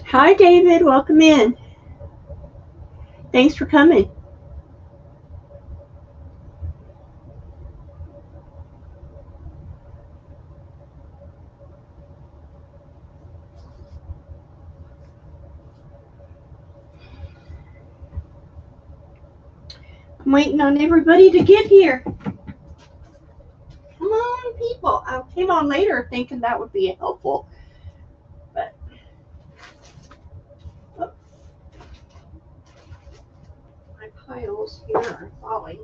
Hi, David. Welcome in. Thanks for coming. I'm waiting on everybody to get here. Come on, people. I came on later thinking that would be helpful. But oh, my piles here are falling.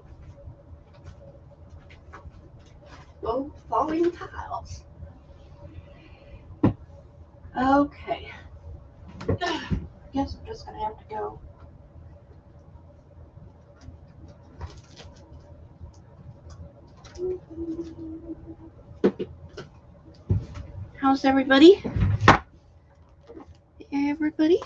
Oh, falling tiles. Okay. I guess I'm just going to have to go. How's everybody? Everybody?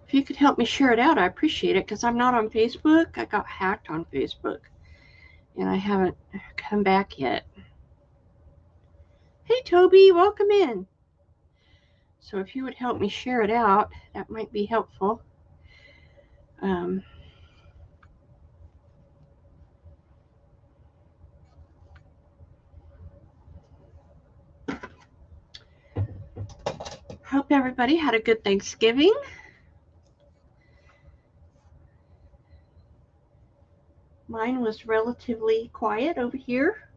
If you could help me share it out, I appreciate it because I'm not on Facebook. I got hacked on Facebook and I haven't come back yet. Hey, Toby, welcome in. So if you would help me share it out, that might be helpful. Hope everybody had a good Thanksgiving. Mine was relatively quiet over here.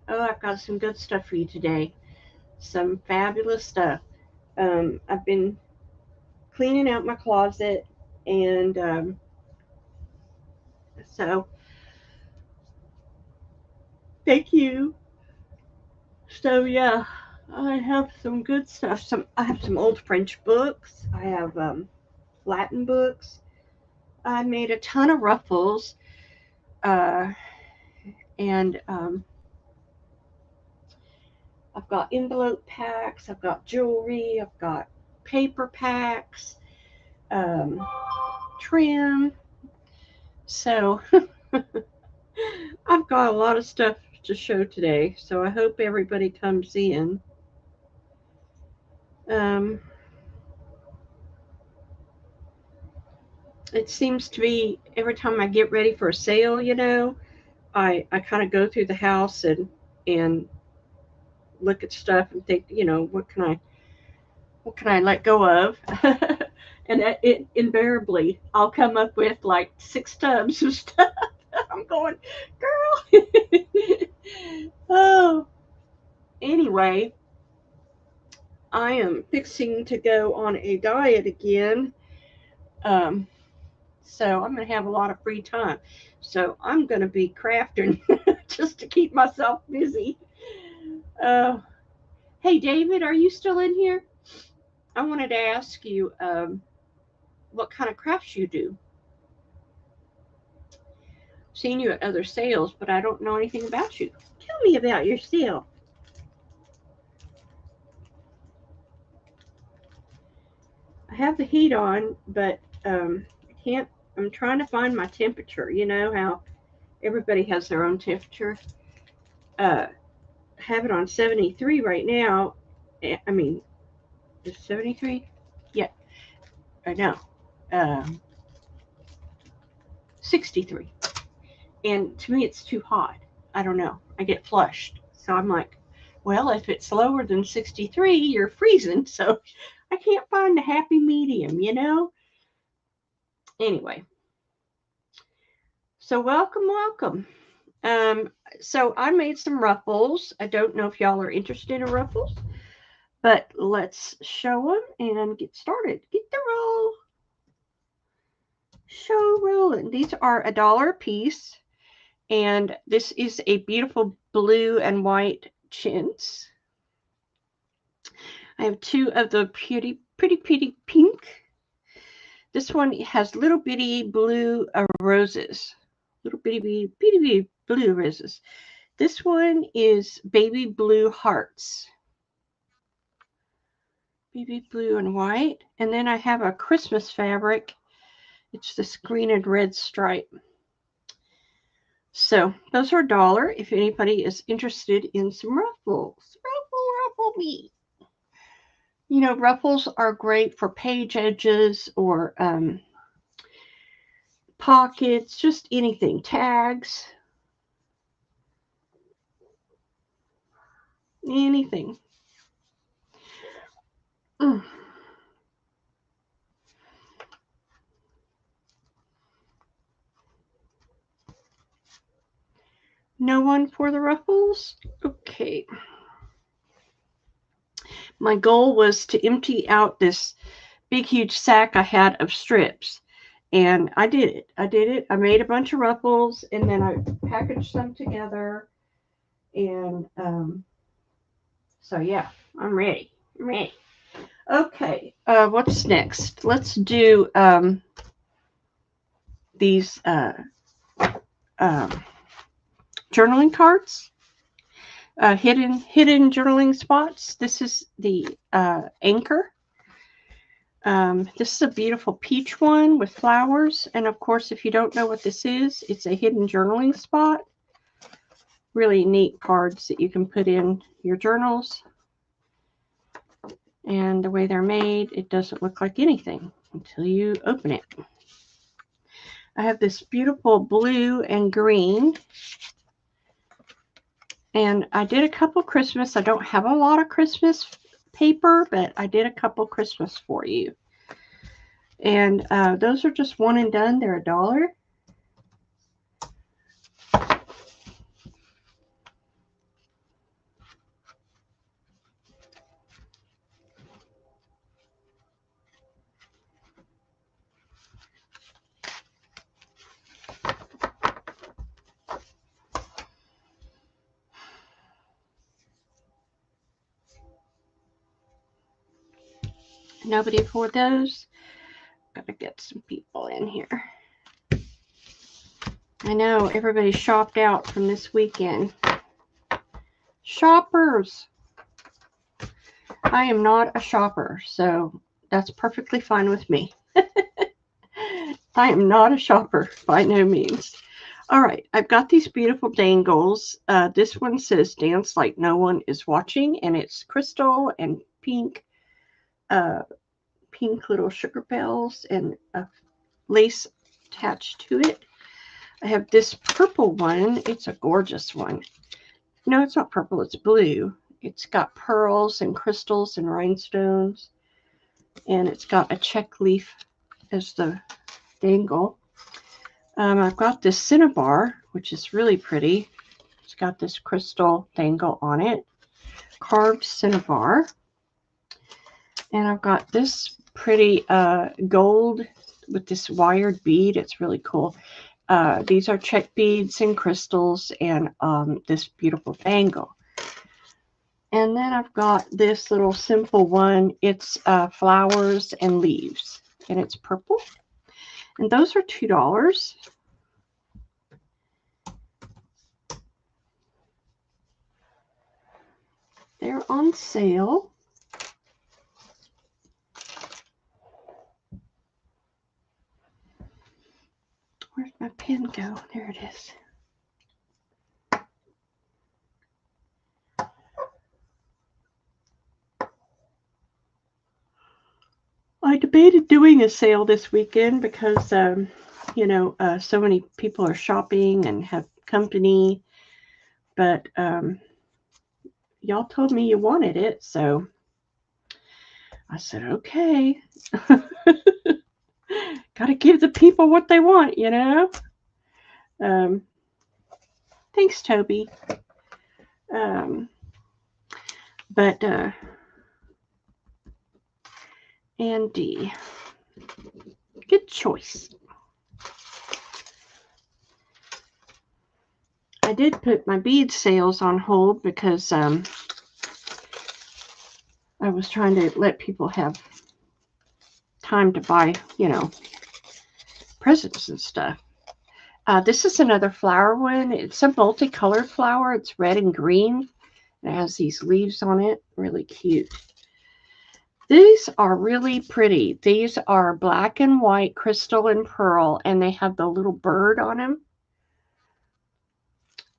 Oh, I've got some good stuff for you today. Some fabulous stuff. I've been cleaning out my closet, and so thank you. So yeah, I have some good stuff. I have some old French books. I have Latin books. I made a ton of ruffles, and I've got envelope packs. I've got jewelry. I've got paper packs, trim. So I've got a lot of stuff to show today. So I hope everybody comes in. It seems to be every time I get ready for a sale, I kind of go through the house and look at stuff and think, what can I let go of? And it invariably I'll come up with like 6 tubs of stuff. I'm going, girl. Oh, anyway, I am fixing to go on a diet again. So I'm going to have a lot of free time. So I'm going to be crafting just to keep myself busy. Uh, hey, David, are you still in here? I wanted to ask you what kind of crafts you do. Seen you at other sales, but I don't know anything about you. Tell me about yourself. I have the heat on, but I can't. I'm trying to find my temperature. You know how everybody has their own temperature. I have it on 73 right now. I mean, is 73? Yeah, I know. Um, 63. And to me, it's too hot. I don't know. I get flushed. So I'm like, well, if it's lower than 63, you're freezing. So I can't find the happy medium, you know? Anyway, so welcome, welcome. Um, so I made some ruffles. I don't know if y'all are interested in ruffles, but let's show them and get started. Get the roll. Show rolling. These are $1 a piece. And this is a beautiful blue and white chintz. I have two of the pretty pink. This one has little bitty blue roses. Little bitty blue roses. This one is baby blue hearts. Baby blue and white. And then I have a Christmas fabric. It's this green and red stripe. So those are $1 if anybody is interested in some ruffles. Ruffle me. You know, ruffles are great for page edges or pockets, just anything, tags, anything. Mm. No one for the ruffles? Okay. My goal was to empty out this big, huge sack I had of strips. And I did it. I made a bunch of ruffles and then I packaged them together. And so, yeah, I'm ready. Okay, what's next? Let's do these journaling cards. Hidden journaling spots. This is the Anchor. This is a beautiful peach one with flowers. And of course, if you don't know what this is, it's a hidden journaling spot. Really neat cards that you can put in your journals. And the way they're made, it doesn't look like anything until you open it. I have this beautiful blue and green. And I did a couple Christmas. I don't have a lot of Christmas paper, but I did a couple Christmas for you. And those are just one and done. They're $1. Nobody for those. Gotta get some people in here. I know everybody shopped out from this weekend. Shoppers. I am not a shopper, so that's perfectly fine with me. I am not a shopper by no means. All right, I've got these beautiful dangles. This one says dance like no one is watching, and it's crystal and pink. Pink little sugar bells and a lace attached to it. I have this purple one. It's a gorgeous one. No, it's not purple. It's blue. It's got pearls and crystals and rhinestones. And it's got a check leaf as the dangle. I've got this cinnabar, which is really pretty. It's got this crystal dangle on it. Carved cinnabar. And I've got this pretty gold with this wired bead. It's really cool. These are check beads and crystals and this beautiful bangle. And then I've got this little simple one. It's flowers and leaves, and it's purple. And those are $2. They're on sale. Where's my pen go? There it is. I debated doing a sale this weekend because, so many people are shopping and have company. But y'all told me you wanted it, so I said, okay. Got to give the people what they want, you know? Thanks, Toby. But Andy, good choice. I did put my bead sales on hold because I was trying to let people have time to buy, presents and stuff. This is another flower one. It's a multicolored flower. It's red and green. It has these leaves on it. Really cute. These are really pretty. These are black and white, crystal and pearl, and they have the little bird on them.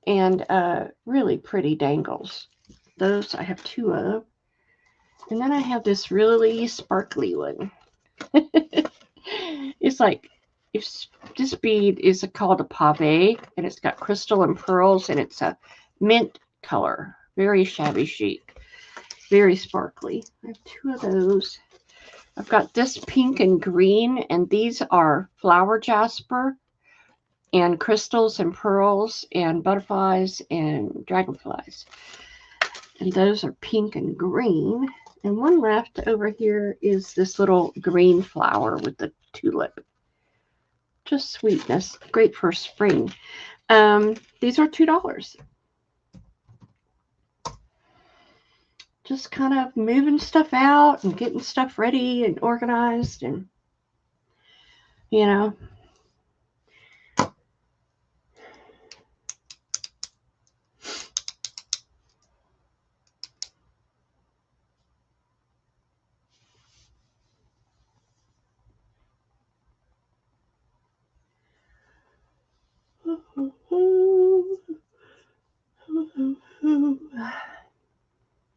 And really pretty dangles. Those I have 2 of. And then I have this really sparkly one. It's like, this bead is called a pave, and it's got crystal and pearls, and it's a mint color. Very shabby chic. Very sparkly. I have 2 of those. I've got this pink and green, and these are flower jasper and crystals and pearls and butterflies and dragonflies. And those are pink and green. And one left over here is this little green flower with the tulip. Just sweetness. Great for spring. These are $2. Just kind of moving stuff out and getting stuff ready and organized, and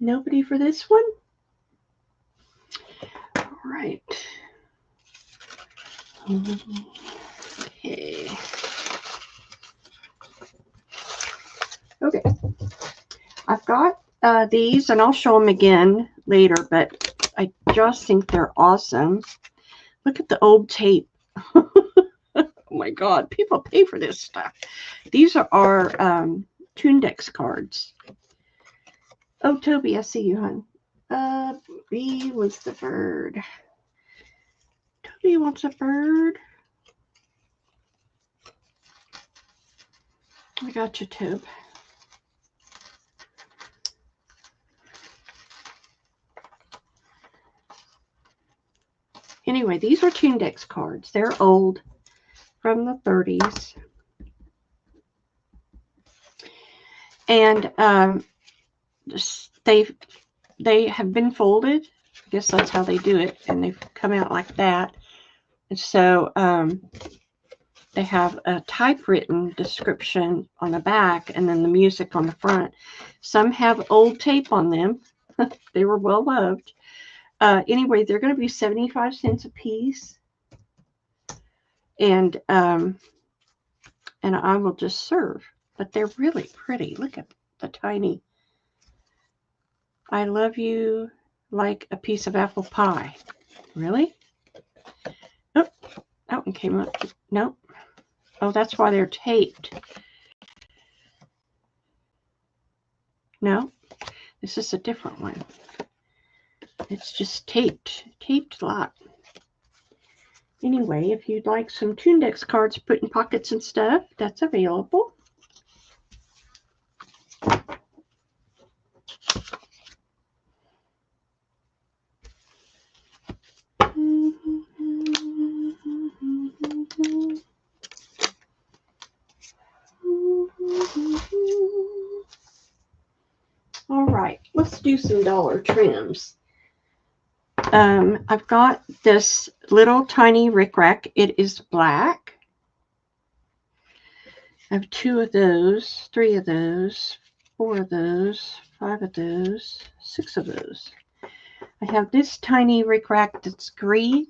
Nobody for this one? All right. Okay. I've got these, and I'll show them again later, but I just think they're awesome. Look at the old tape. Oh my God, people pay for this stuff. These are our Tundex cards. Oh, Toby, I see you, hon. B was the bird. Toby wants a bird. I got you, Tobe. Anyway, these are Tundex cards. They're old, from the 30s. And they have been folded. I guess that's how they do it. And they've come out like that. And so they have a typewritten description on the back and then the music on the front. Some have old tape on them. They were well loved. Anyway, they're going to be 75 cents a piece. And I will just serve. But they're really pretty. Look at the tiny. I love you like a piece of apple pie. Really? Oh, that one came up. Nope. Oh, that's why they're taped. No, this is a different one. It's just taped a lot. Anyway, if you'd like some Tundex cards to put in pockets and stuff, that's available. All right, let's do some dollar trims. I've got this little tiny rickrack. It is black. I have 2 of those, 3 of those, 4 of those, 5 of those, 6 of those. I have this tiny rickrack that's green.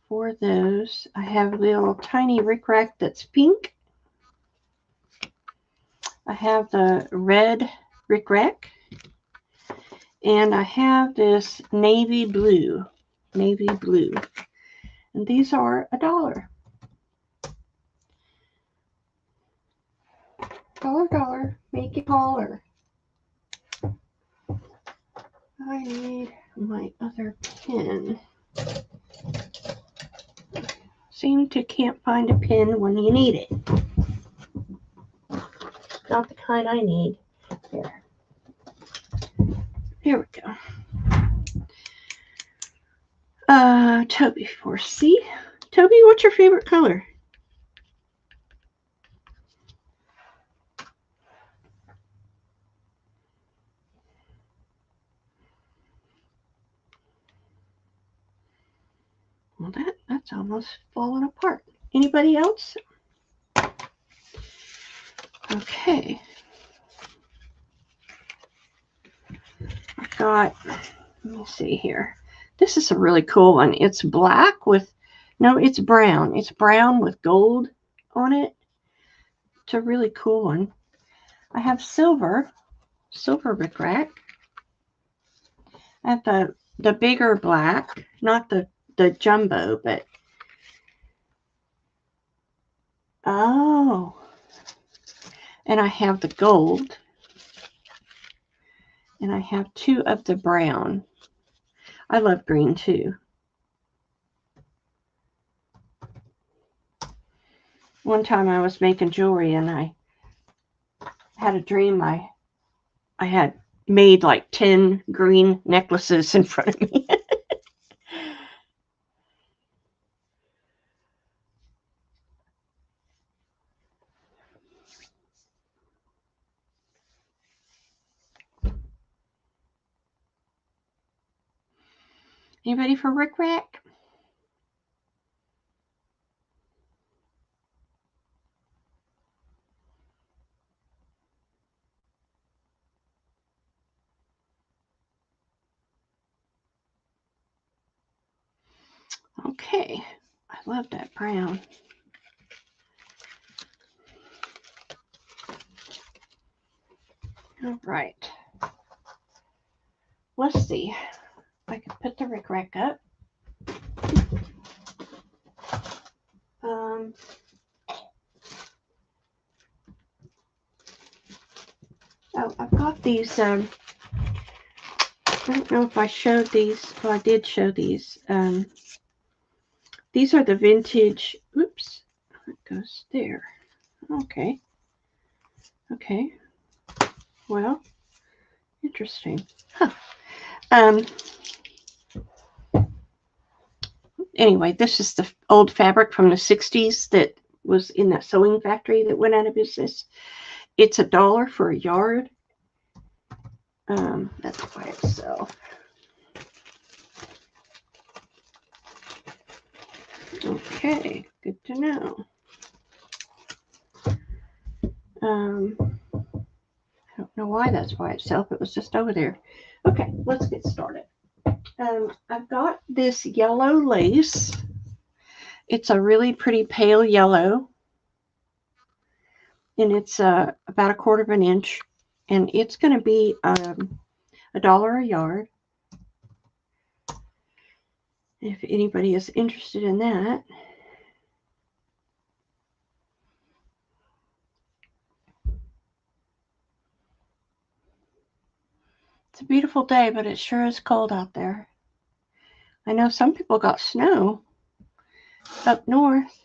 4 of those. I have a little tiny rickrack that's pink. I have the red rickrack. And I have this navy blue. And these are $1. $1, make it holler. I need my other pen. Seem to can't find a pen when you need it. Not the kind I need. Here we go. Toby 4C. Toby, what's your favorite color? Well, that's almost falling apart. Anybody else? Okay. I've got, let me see here. This is a really cool one. It's black with, no, it's brown. It's brown with gold on it. It's a really cool one. I have silver rickrack. I have the bigger black, not the jumbo, but oh. And I have the gold. And I have 2 of the brown. I love green too. One time I was making jewelry and I had a dream I had made like 10 green necklaces in front of me. Anybody for rickrack? Okay, I love that brown. All right. Let's see. I can put the rickrack up. Oh, I've got these. I don't know if I showed these. Well, I did show these. These are the vintage. Oops, it goes there. Okay. Okay. Well, interesting. Huh. Anyway, this is the old fabric from the 60s that was in that sewing factory that went out of business. It's $1 for a yard. That's by itself. Okay, good to know. I don't know why that's by itself. It was just over there. Okay, let's get started. I've got this yellow lace. It's a really pretty pale yellow. And it's about 1/4 of an inch. And it's going to be $1 a yard. If anybody is interested in that. It's a beautiful day, but it sure is cold out there. I know some people got snow up north.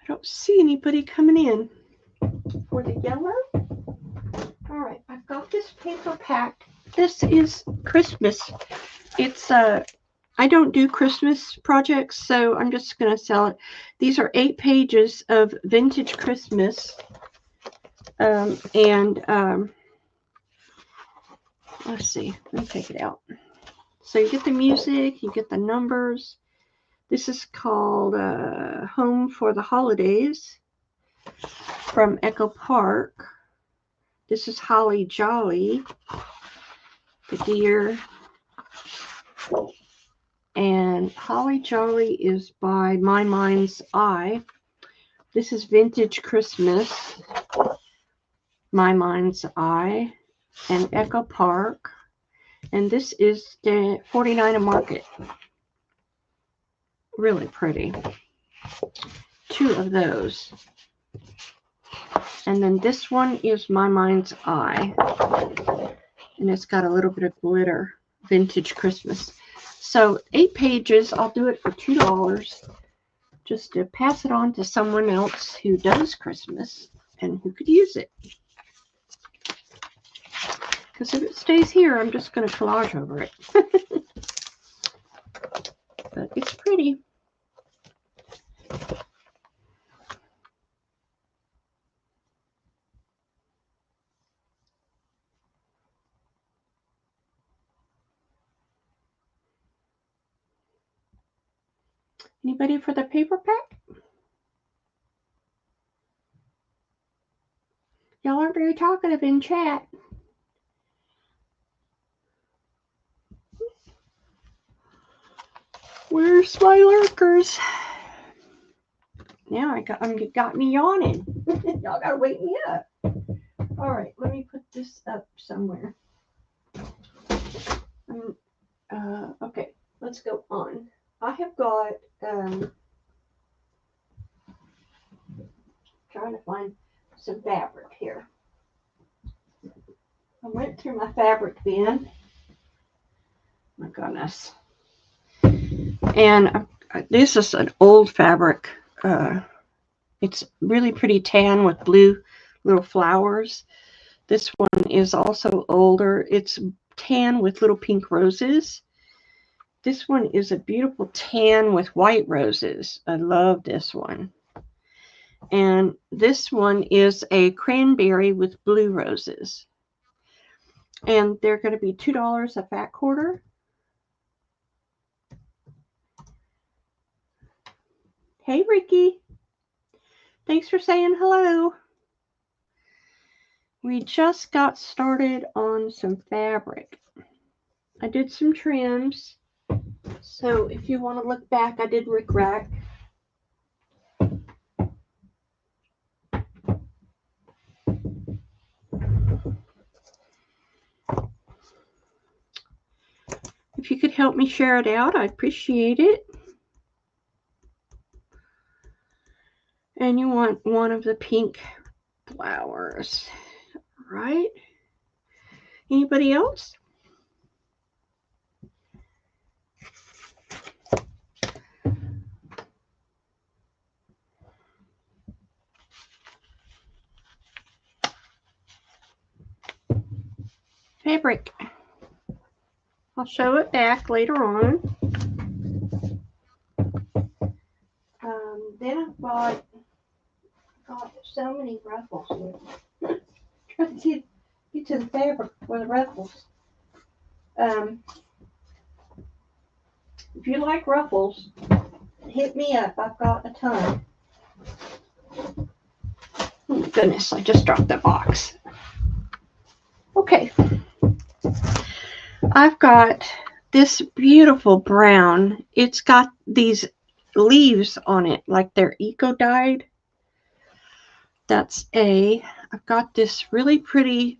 I don't see anybody coming in for the yellow. All right, I've got this paper pack. This is Christmas. It's I don't do Christmas projects, so I'm just going to sell it. These are 8 pages of vintage Christmas. Let's see, let me take it out. So you get the music, you get the numbers. This is called Home for the Holidays from Echo Park. This is Holly Jolly, the deer. And Holly Jolly is by My Mind's Eye. This is Vintage Christmas, My Mind's Eye, and Echo Park. And this is the 49 a Market. Really pretty. 2 of those. And then this one is My Mind's Eye. And it's got a little bit of glitter. Vintage Christmas. So 8 pages. I'll do it for $2. Just to pass it on to someone else who does Christmas and who could use it. Because if it stays here, I'm just going to collage over it. But it's pretty. Anybody for the paper pack? Y'all aren't very talkative in chat. Where's my lurkers? Now got me yawning. Y'all gotta wake me up. All right, let me put this up somewhere. Okay, let's go on. I have got trying to find some fabric here. I went through my fabric bin. My goodness. And this is an old fabric. It's really pretty tan with blue little flowers. This one is also older. It's tan with little pink roses. This one is a beautiful tan with white roses. I love this one. And this one is a cranberry with blue roses. And they're going to be $2 a fat quarter. Hey, Ricky. Thanks for saying hello. We just got started on some fabric. I did some trims. So if you want to look back, I did rickrack. If you could help me share it out, I'd appreciate it. And you want one of the pink flowers, right? Anybody else? Fabric. I'll show it back later on. Then I've got so many ruffles. Trying to get to the fabric for the ruffles. If you like ruffles, hit me up. I've got a ton. Oh goodness, I just dropped that box. Okay. I've got this beautiful brown. It's got these leaves on it like they're eco-dyed. That's I've got this really pretty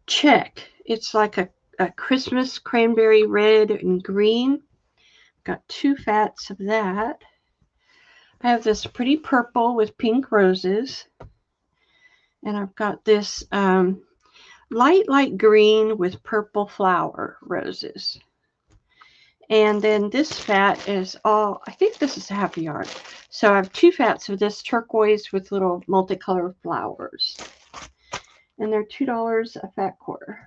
check. It's like a Christmas cranberry red and green Got 2 fats of that. I have this pretty purple with pink roses. And I've got this light green with purple flower roses. And then this fat is all, I think this is a half a yard. So I have 2 fats of this turquoise with little multicolored flowers. And they're $2 a fat quarter.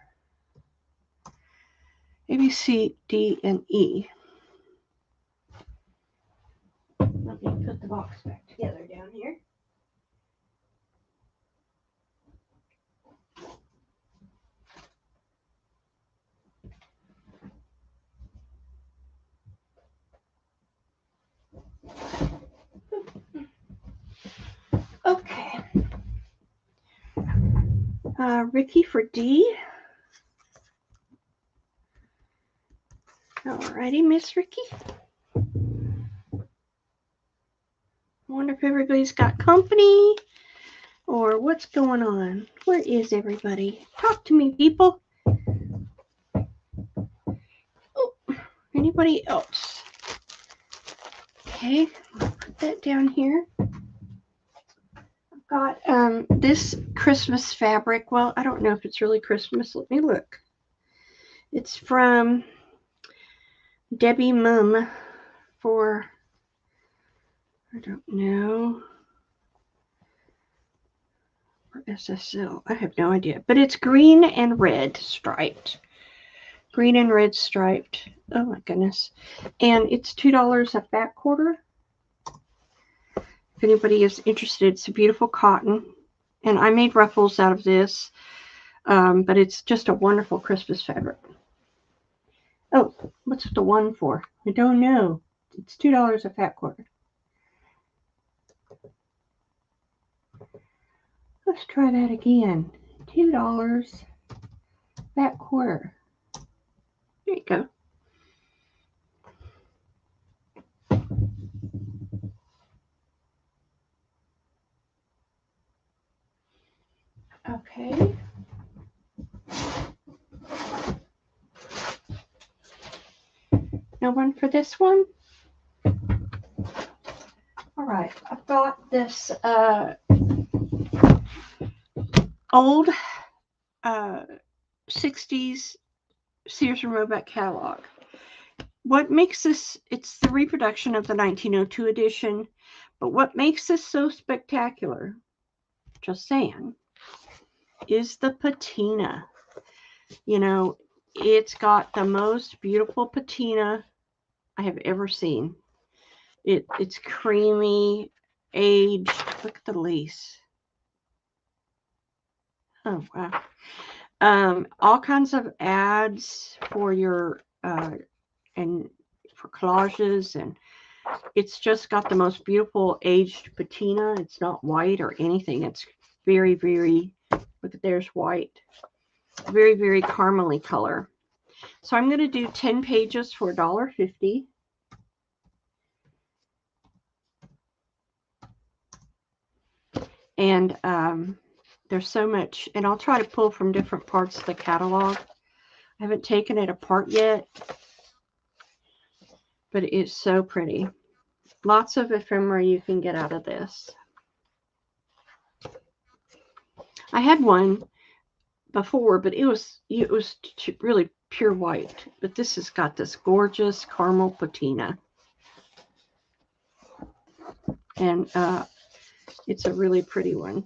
A, B, C, D, and E. Let me put the box back together down here. Okay. Ricky for D. Alrighty, Miss Ricky. I wonder if everybody's got company or what's going on. Where is everybody? Talk to me, people. Oh, anybody else? Okay, put that down here. I've got this Christmas fabric. Well, I don't know if it's really Christmas. Let me look. It's from Debbie Mum for, I don't know, for SSL. I have no idea. But it's green and red striped. Green and red striped. Oh my goodness. And it's $2 a fat quarter. If anybody is interested, it's a beautiful cotton. And I made ruffles out of this. But it's just a wonderful Christmas fabric. Oh, what's the 1 for? I don't know. It's $2 a fat quarter. Let's try that again. $2 fat quarter. There you go. Okay. No one for this one? All right. I've got this old 60s Sears and Roebuck catalog. What makes this, it's the reproduction of the 1902 edition, but what makes this so spectacular, just saying, is the patina. You know, it's got the most beautiful patina I have ever seen. It's creamy, aged. Look at the lace. Oh, wow. All kinds of ads for your, and for collages, and it's just got the most beautiful aged patina. It's not white or anything. It's very, very, look at there's white. Very, very caramely color. So I'm going to do 10 pages for $1.50. And there's so much, and I'll try to pull from different parts of the catalog. I haven't taken it apart yet, but it is so pretty. Lots of ephemera you can get out of this. I had one before, but it was really pure white. But this has got this gorgeous caramel patina. And it's a really pretty one.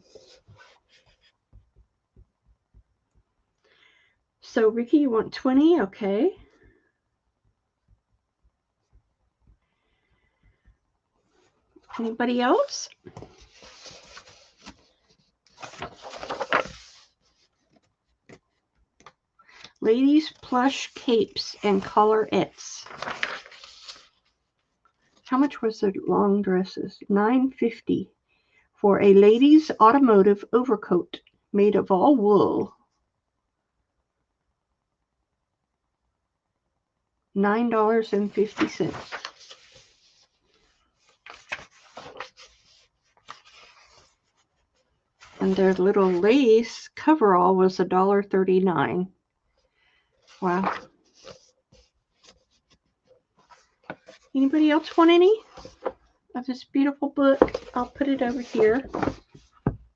So, Ricky, you want 20? Okay. Anybody else? Ladies plush capes and collarettes. How much was the long dresses? $9.50 for a ladies' automotive overcoat made of all wool. $9.50. And their little lace coverall was $1.39. Wow. Anybody else want any of this beautiful book? I'll put it over here.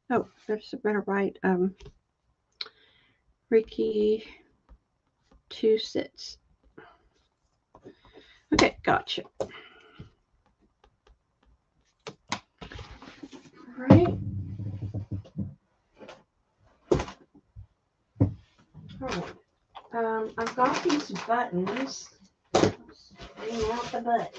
Oh, there's a better right. Ricky 2 sits. Okay, gotcha. Right. Alright. I've got these buttons. Let's bring out the buttons.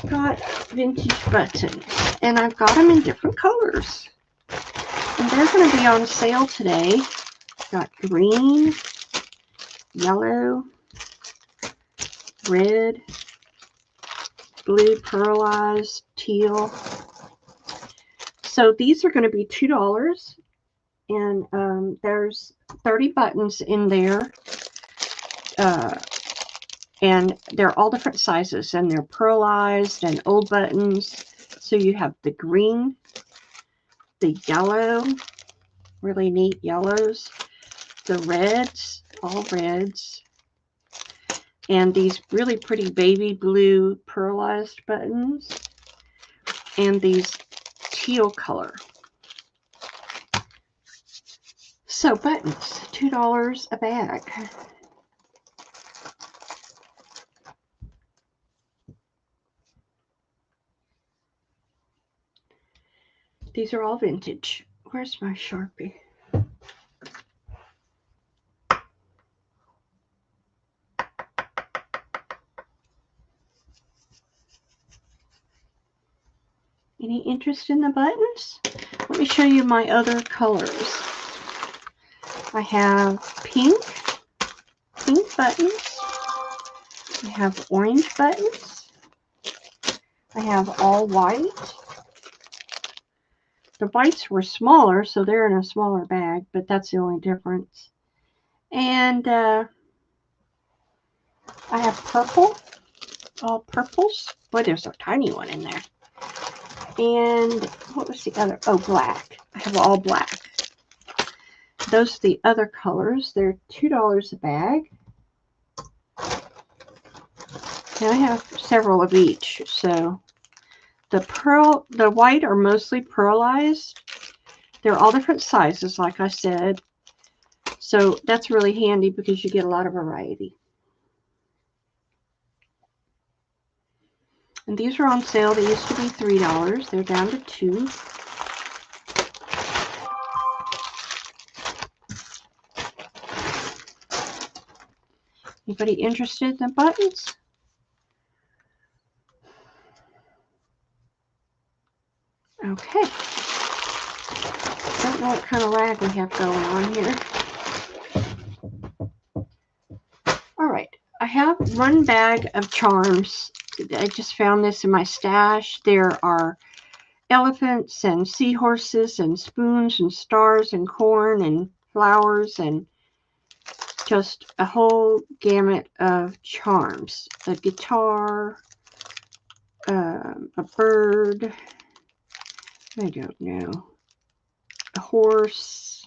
Got vintage buttons, and I've got them in different colors. And they're going to be on sale today. Got green, yellow, red, blue, pearlized, teal. So these are going to be $2, and there's 30 buttons in there, and they're all different sizes, and they're pearlized and old buttons. So you have the green, the yellow, really neat yellows, the reds, all reds, and these really pretty baby blue pearlized buttons, and these teal color. So buttons, $2 a bag. These are all vintage. Where's my Sharpie? Any interest in the buttons? Let me show you my other colors. I have pink buttons. I have orange buttons. I have all white. The whites were smaller, so they're in a smaller bag, but that's the only difference. And I have purple, all purples. Boy, there's a tiny one in there. And what was the other? Oh, black. I have all black. Those are the other colors. They're $2 a bag. And I have several of each. So the white are mostly pearlized. They're all different sizes, like I said. So that's really handy because you get a lot of variety. And these are on sale. They used to be $3. They're down to $2. Anybody interested in the buttons? Okay. Don't know what kind of lag we have going on here. All right. I have one bag of charms. I just found this in my stash. There are elephants and seahorses and spoons and stars and corn and flowers and just a whole gamut of charms. A guitar, a bird, I don't know, a horse.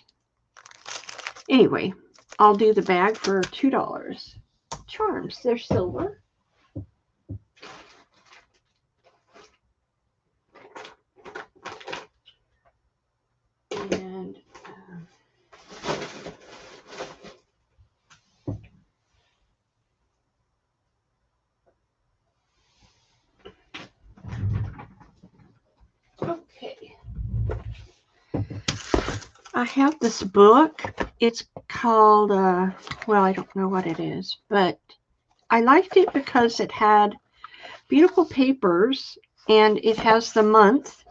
Anyway, I'll do the bag for $2. Charms, they're silver. And okay. I have this book. It's called, well, I don't know what it is, but I liked it because it had beautiful papers and it has the month.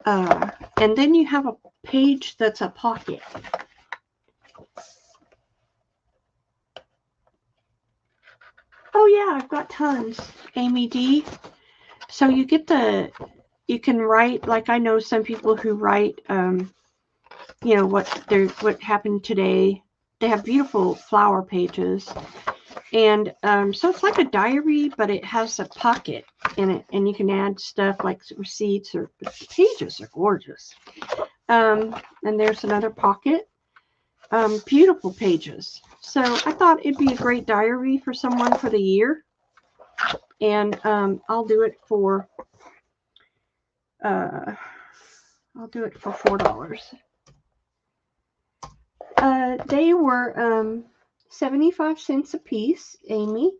And then you have a page that's a pocket. Oh yeah, I've got tons. Amy D. So you get you can write, like I know some people who write, you know, what happened today. They have beautiful flower pages. And so it's like a diary, but it has a pocket in it, and you can add stuff like receipts, or the pages are gorgeous. And there's another pocket. Beautiful pages. So I thought it'd be a great diary for someone for the year. And I'll do it for $4. They were 75 cents a piece, Amy.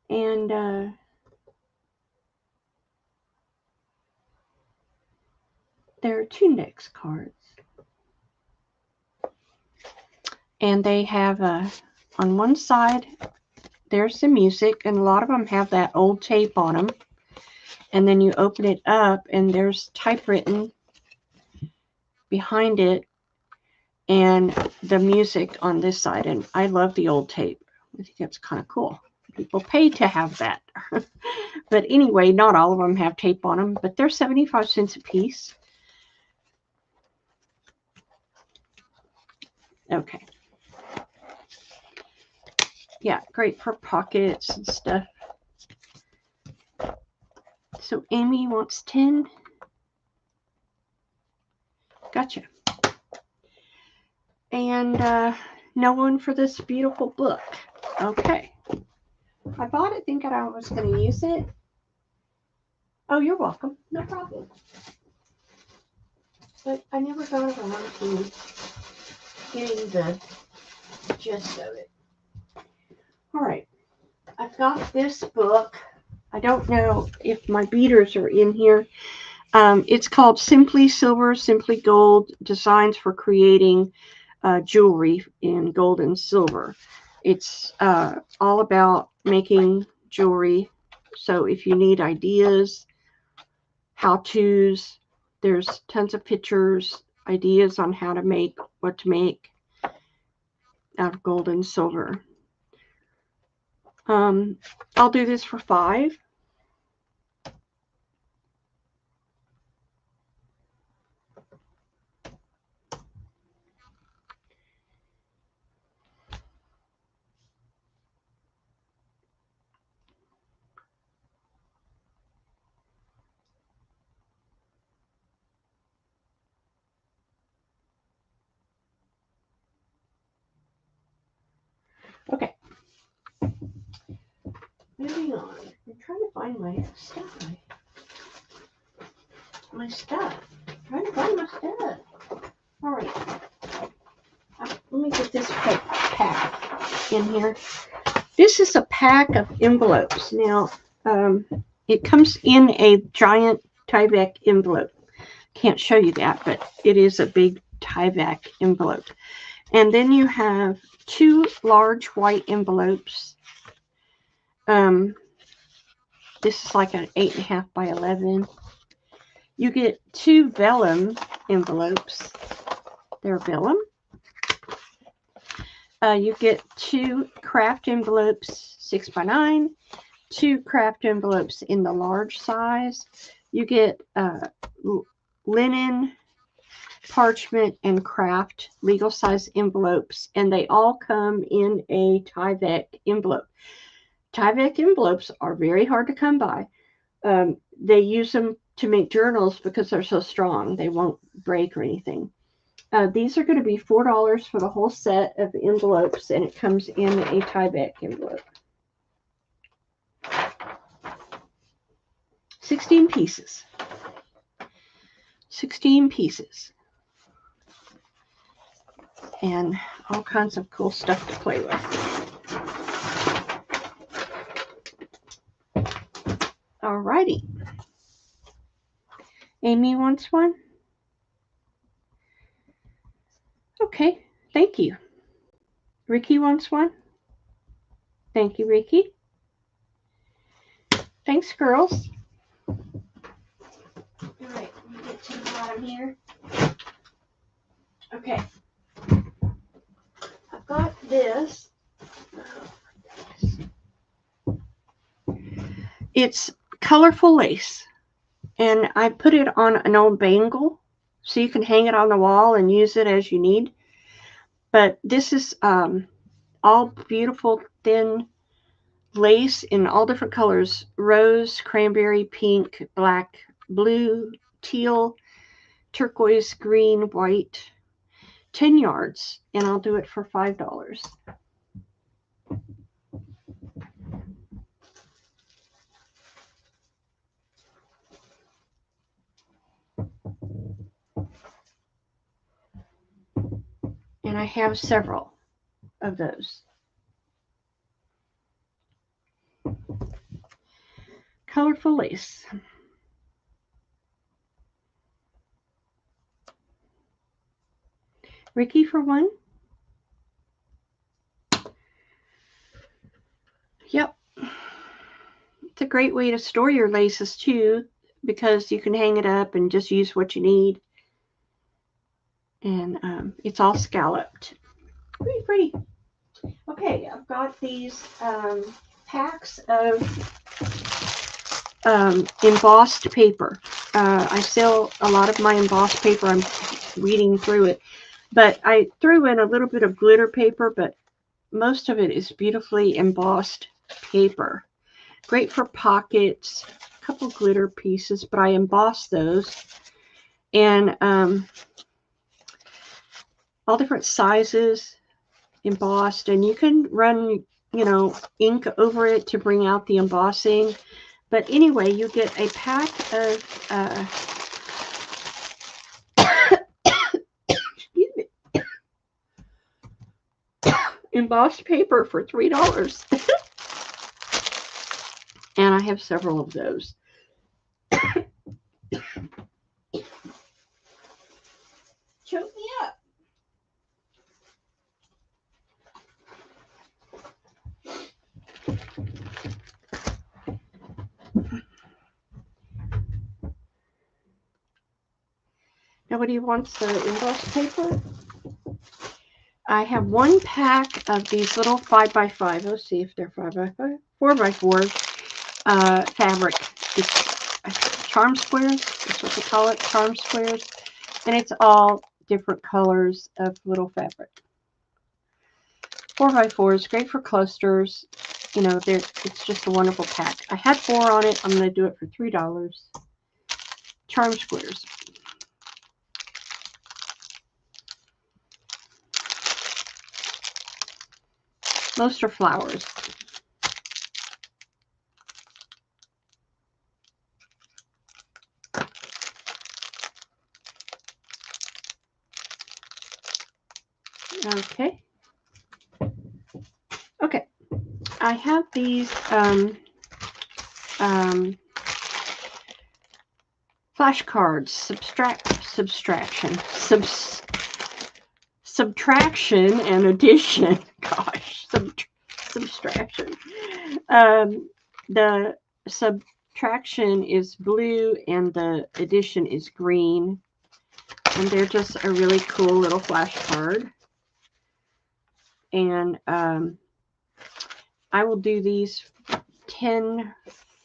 And there are 2 index cards. And they have on one side, there's the music, and a lot of them have that old tape on them. And then you open it up, and there's typewritten behind it, and the music on this side. And I love the old tape. I think that's kind of cool. People pay to have that. But anyway, not all of them have tape on them, but they're 75 cents a piece. Okay. Yeah, great for pockets and stuff. So Amy wants 10. Gotcha. And no one for this beautiful book. Okay. I bought it thinking I was going to use it. Oh, you're welcome. No problem. But I never got around to getting the gist of it. All right. I've got this book. I don't know if my beaters are in here. It's called Simply Silver, Simply Gold, Designs for Creating Jewelry in Gold and Silver. It's all about making jewelry. So if you need ideas, how-tos, there's tons of pictures, ideas on how to make, what to make out of gold and silver. I'll do this for $5. Okay. Moving on. I'm trying to find my stuff. I'm trying to find my stuff. All right. Let me get this pack in here. This is a pack of envelopes. Now, it comes in a giant Tyvek envelope. Can't show you that, but it is a big Tyvek envelope. And then you have 2 large white envelopes. This is like an 8.5 by 11. You get 2 vellum envelopes. They're vellum. You get 2 craft envelopes, 6 by 9. 2 craft envelopes in the large size. You get linen, parchment, and craft legal size envelopes, and they all come in a Tyvek envelope. Tyvek envelopes are very hard to come by. They use them to make journals because they're so strong. They won't break or anything. These are going to be $4 for the whole set of envelopes, and it comes in a Tyvek envelope. 16 pieces. 16 pieces. And all kinds of cool stuff to play with. Alrighty. Amy wants one? Okay, thank you. Ricky wants one? Thank you, Ricky. Thanks, girls. Alright, let me get to the bottom here. Okay. I've got this. It's colorful lace, and I put it on an old bangle so you can hang it on the wall and use it as you need. But this is all beautiful thin lace in all different colors: rose, cranberry, pink, black, blue, teal, turquoise, green, white. 10 yards, and I'll do it for $5. And I have several of those. Colorful lace. Ricky for one. Yep. It's a great way to store your laces too, because you can hang it up and just use what you need. And it's all scalloped. Pretty pretty. Okay, I've got these packs of embossed paper. I sell a lot of my embossed paper. I'm reading through it. But I threw in a little bit of glitter paper, but most of it is beautifully embossed paper. Great for pockets, a couple glitter pieces, but I embossed those. And all different sizes embossed. And you can run, ink over it to bring out the embossing. But anyway, you get a pack of excuse me, embossed paper for $3. And I have several of those. Choke me up. Nobody wants the embossed paper? I have one pack of these little 5x5. Let's see if they're 5x5. 4x4 fabric. It's charm squares. That's what they call it, charm squares. And it's all different colors of little fabric. 4x4 is great for clusters. It's just a wonderful pack. I had 4 on it. I'm going to do it for $3. Charm squares. Most are flowers. Okay. Okay. I have these flashcards, subtraction and addition. Gosh, subtraction. The subtraction is blue and the addition is green. And they're just a really cool little flashcard. And I will do these 10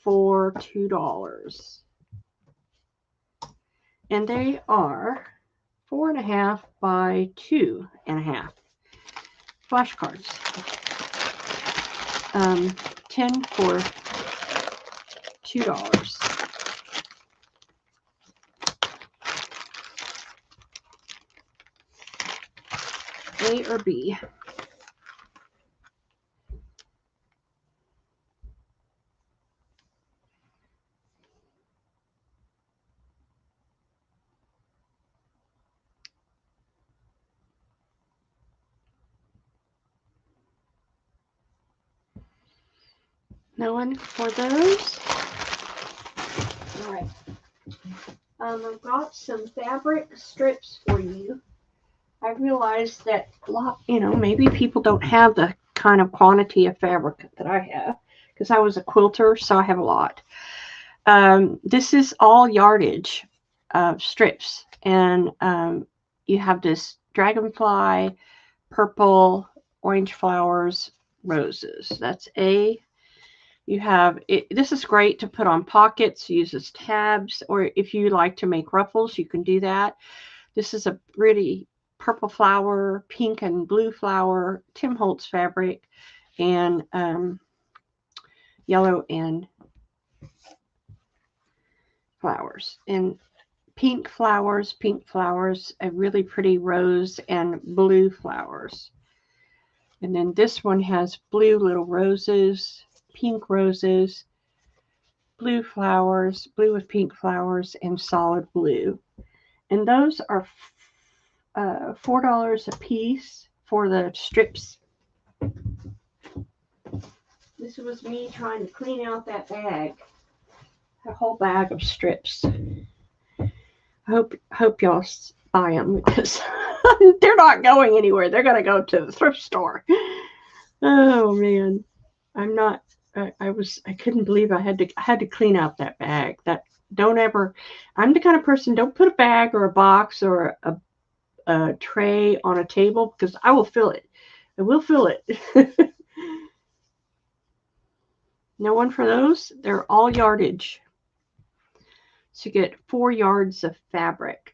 for $2. And they are 4.5 by 2.5 flashcards. 10 for $2. A or B? No one for those? All right. I've got some fabric strips for you. I realized that maybe people don't have the kind of quantity of fabric that I have, because I was a quilter, so I have a lot. This is all yardage strips, and you have this dragonfly, purple, orange flowers, roses. That's A. You have it. This is great to put on pockets, use as tabs, or if you like to make ruffles, you can do that. This is a pretty purple flower, pink and blue flower, Tim Holtz fabric, and yellow and flowers. And pink flowers, a really pretty rose and blue flowers. And then this one has blue little roses, pink roses, blue flowers, blue with pink flowers, and solid blue. And those are $4 a piece for the strips. This was me trying to clean out that bag, a whole bag of strips. I hope y'all buy them because they're not going anywhere. They're going to go to the thrift store. Oh man, I'm not. I couldn't believe I had to clean out that bag. Don't ever. I'm the kind of person, don't put a bag or a box or a tray on a table because I will fill it. I will fill it. No one for those. They're all yardage. So you get 4 yards of fabric.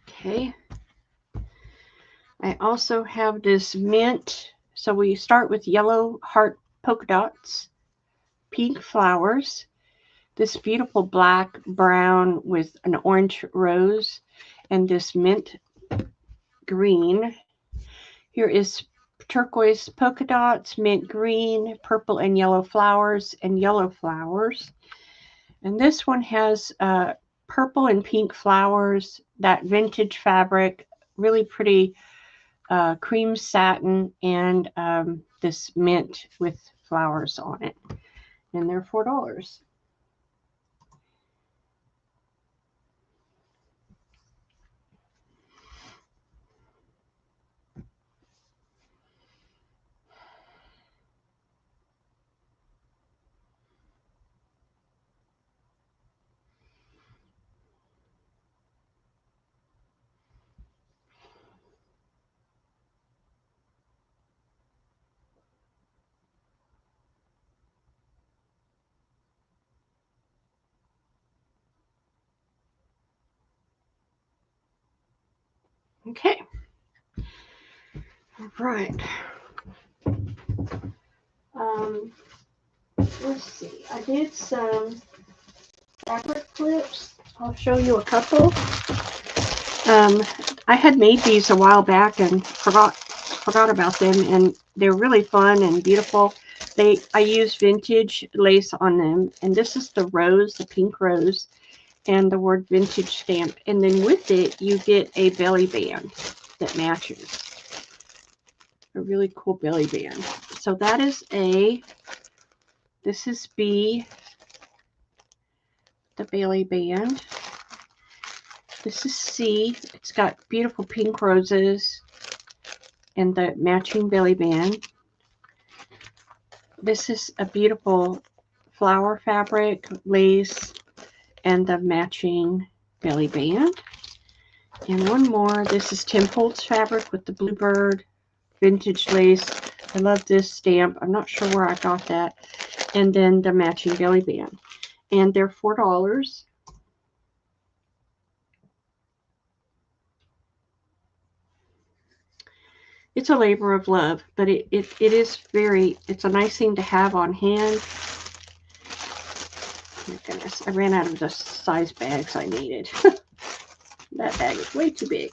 Okay. I also have this mint. So we start with yellow heart polka dots, pink flowers, this beautiful black brown with an orange rose, and this mint green. Here is turquoise polka dots, mint green, purple and yellow flowers, and yellow flowers. And this one has purple and pink flowers, that vintage fabric, really pretty cream satin, and this mint with flowers on it. And they're $4. Okay. All right. Let's see. I did some fabric clips. I'll show you a couple. I had made these a while back and forgot about them, and they're really fun and beautiful. I use vintage lace on them, and this is the rose, the pink rose, and the word vintage stamp. And then with it, you get a belly band that matches. A really cool belly band. So that is this is B, the belly band. This is C. It's got beautiful pink roses and the matching belly band. This is a beautiful flower fabric, lace, and the matching belly band. And one more. This is Tim Holtz fabric with the bluebird, vintage lace. I love this stamp. I'm not sure where I got that. And then the matching belly band. And they're $4. It's a labor of love, but it is it's a nice thing to have on hand. Oh my goodness, I ran out of the size bags I needed. That bag is way too big.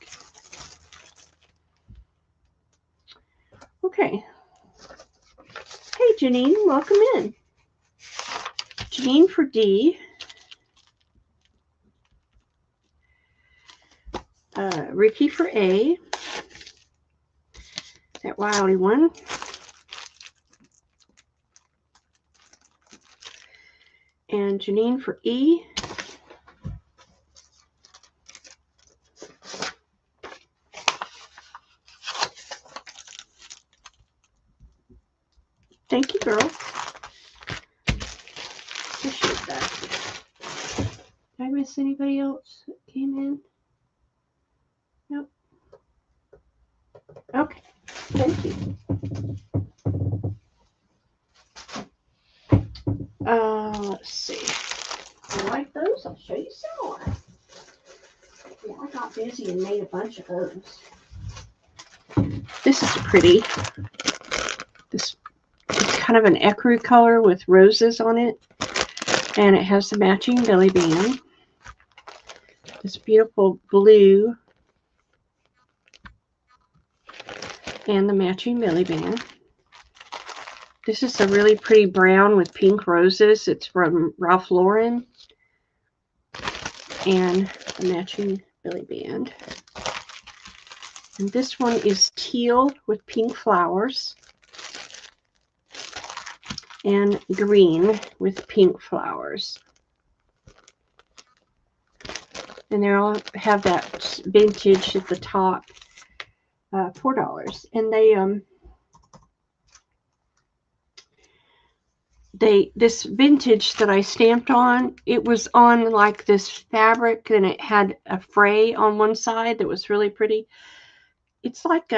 Okay. Hey, Janine, welcome in. Janine for D. Ricky for A. That Wiley one. And Janine for E. Thank you, girl. Appreciate that. Did I miss anybody else that came in? Nope. Okay. Thank you. Let's see. You like those? I'll show you some more. Yeah, I got busy and made a bunch of those. This is pretty. It's kind of an ecru color with roses on it. And it has the matching belly band. This beautiful blue. And the matching belly band. This is a really pretty brown with pink roses. It's from Ralph Lauren. And the matching belly band. And this one is teal with pink flowers. And green with pink flowers. And they all have that vintage at the top. $4. And this vintage that I stamped on, it was on like this fabric, and it had a fray on one side that was really pretty. It's like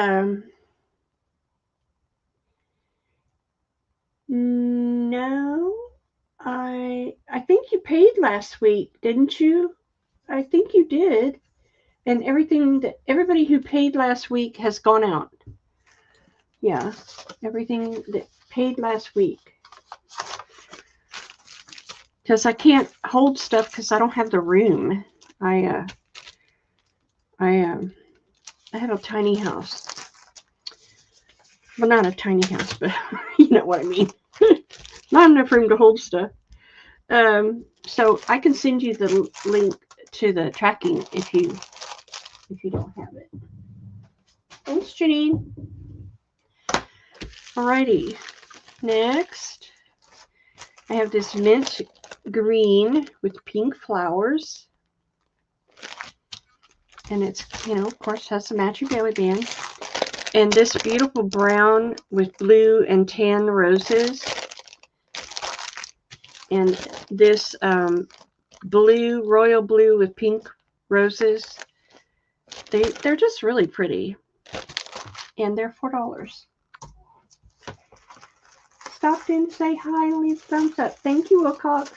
no, I think you paid last week, didn't you? I think you did. And everybody who paid last week has gone out. Yeah, everything that paid last week. Because I can't hold stuff because I don't have the room. I have a tiny house. Well, not a tiny house, but you know what I mean. Not enough room to hold stuff. So I can send you the link to the tracking if you don't have it. Thanks, Janine. Alrighty. Next, I have this mint green with pink flowers. And it's, of course, has the matching belly band. And this beautiful brown with blue and tan roses. And this blue, royal blue with pink roses. They're just really pretty. And they're $4. Stop in, say hi, and leave thumbs up. Thank you, Wilcox.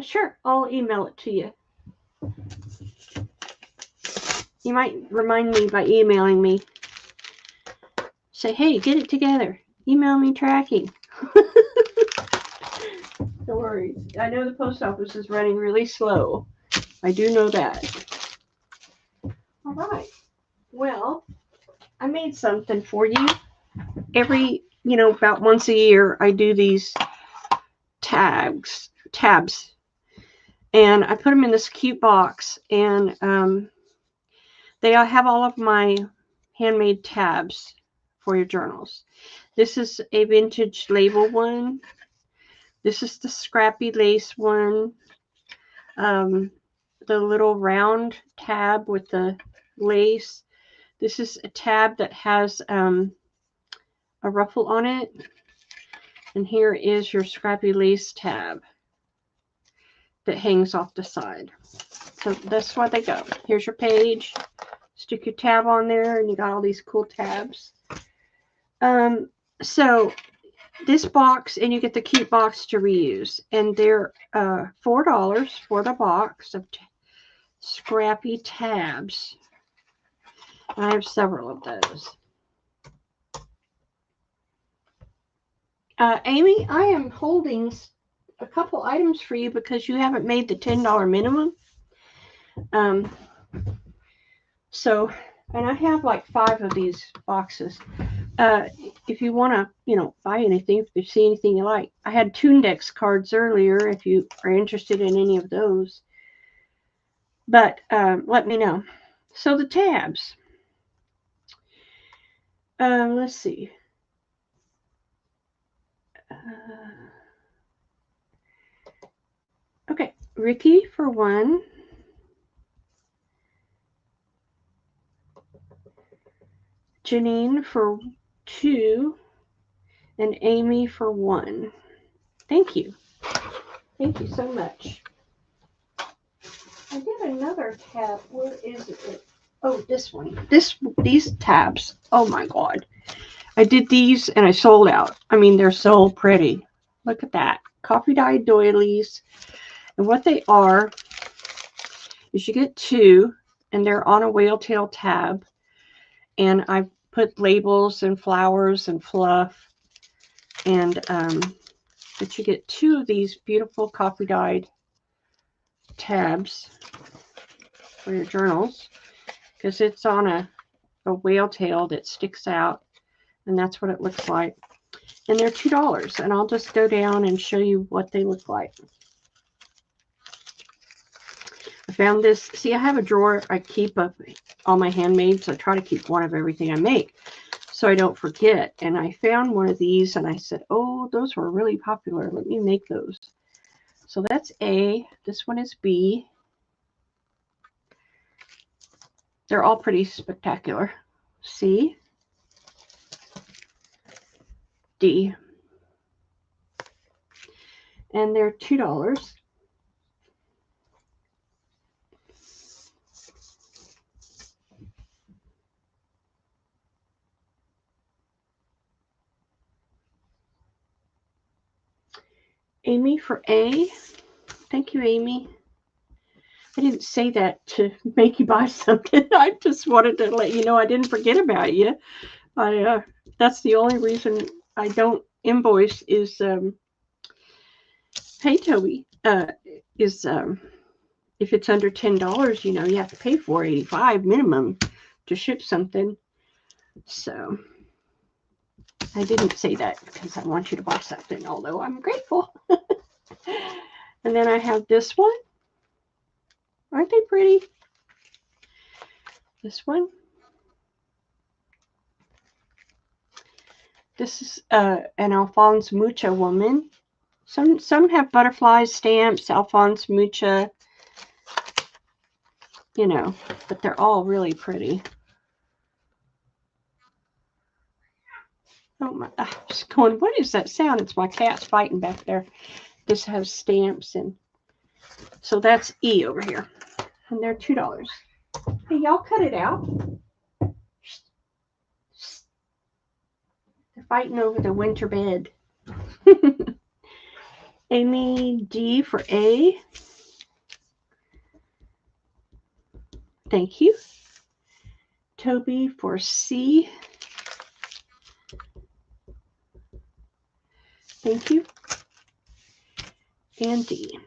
Sure, I'll email it to you. You might remind me by emailing me. Say, hey, get it together. Email me tracking. Don't worry. I know the post office is running really slow. I do know that. All right. Well, I made something for you. Every, about once a year, I do these tabs. And I put them in this cute box. And they have all of my handmade tabs for your journals. This is a vintage label one. This is the scrappy lace one. The little round tab with the lace. This is a tab that has a ruffle on it. And here is your scrappy lace tab that hangs off the side. So that's why they go. Here's your page. Stick your tab on there, and you got all these cool tabs. So this box, and you get the cute box to reuse. And they're $4 for the box of scrappy tabs. I have several of those. Amy, I am holding a couple items for you because you haven't made the $10 minimum. So, and I have like 5 of these boxes. If you want to, buy anything, if you see anything you like. I had Tundex cards earlier if you are interested in any of those. But let me know. So the tabs. Let's see. Okay, Ricky for 1. Janine for 2. And Amy for 1. Thank you. Thank you so much. I did another tab. Where is it? Oh, this one. These tabs. Oh my God. I did these and I sold out. I mean, they're so pretty. Look at that. Coffee dyed doilies. And what they are is you get 2, and they're on a whale tail tab. And I put labels and flowers and fluff. And but you get 2 of these beautiful coffee dyed tabs for your journals, because it's on a whale tail that sticks out, and that's what it looks like. And they're $2, and I'll just go down and show you what they look like. I found this. See, I have a drawer I keep up all my handmaids. I try to keep one of everything I make so I don't forget. And I found one of these, and I said, oh, those were really popular. Let me make those. So that's A. This one is B. They're all pretty spectacular. C. D. And they're $2. Amy for A. Thank you, Amy. I didn't say that to make you buy something. I just wanted to let you know I didn't forget about you. That's the only reason I don't invoice is, hey, Toby, is if it's under $10, you know, you have to pay $4.85 minimum to ship something. So I didn't say that because I want you to buy something, although I'm grateful. And then I have this one. Aren't they pretty? This one. This is an Alphonse Mucha woman. Some have butterflies, stamps, Alphonse Mucha, you know, but they're all really pretty. Oh my, I'm just going, what is that sound? It's my cats fighting back there. This has stamps, and so that's E over here. And they're $2. Hey, y'all cut it out. They're fighting over the winter bed. Amy D for A. Thank you. Toby for C. Thank you. And D.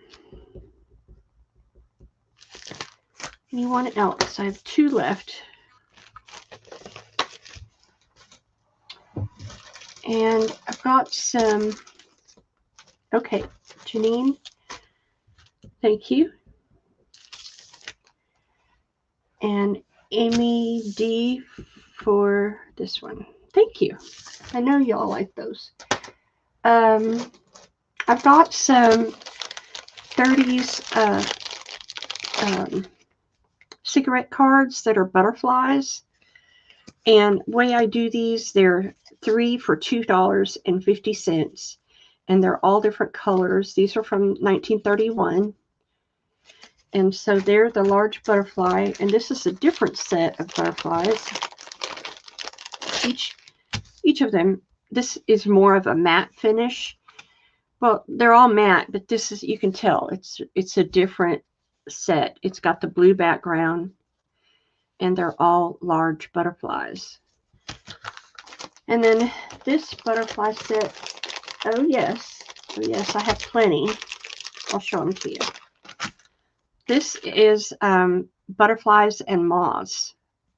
Anyone else? I have 2 left. And I've got some. Okay, Janine. Thank you. And Amy D for this one. Thank you. I know y'all like those. I've got some 30s cigarette cards that are butterflies. And the way I do these, they're 3 for $2.50. And they're all different colors. These are from 1931. And so they're the large butterfly. And this is a different set of butterflies. Each of them, this is more of a matte finish. Well, they're all matte, but this is, you can tell, it's a different set. It's got the blue background, and they're all large butterflies. And then this butterfly set, oh yes, I have plenty. I'll show them to you. This is butterflies and moths,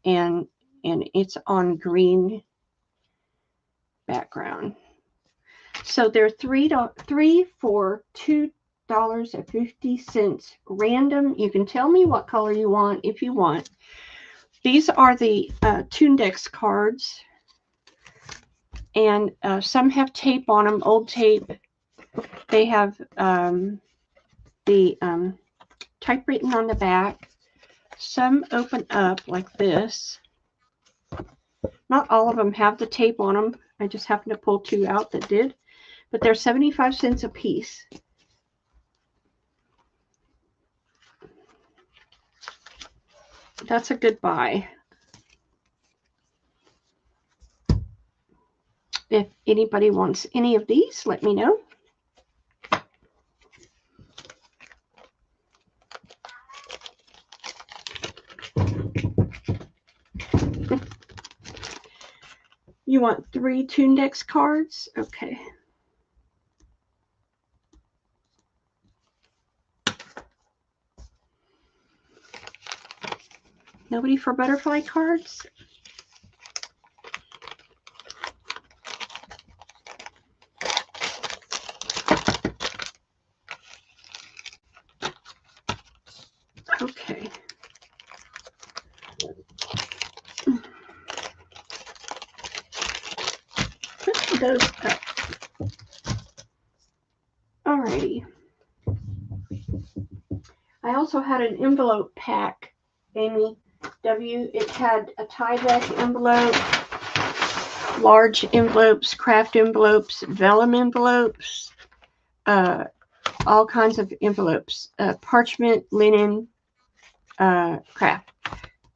and it's on green background. So they're $3 for $2.50 random. You can tell me what color you want if you want. These are the Tundex cards, and some have tape on them, old tape. They have the typewritten on the back. Some open up like this. Not all of them have the tape on them. I just happened to pull 2 out that did. But they're 75 cents a piece. That's a good buy. If anybody wants any of these, let me know. You want 3 Tundex cards? Okay. Nobody for butterfly cards? Okay. Put those up. Alrighty. I also had an envelope pack, Amy W. It had a Tyvek envelope, large envelopes, craft envelopes, vellum envelopes, all kinds of envelopes, parchment, linen, craft,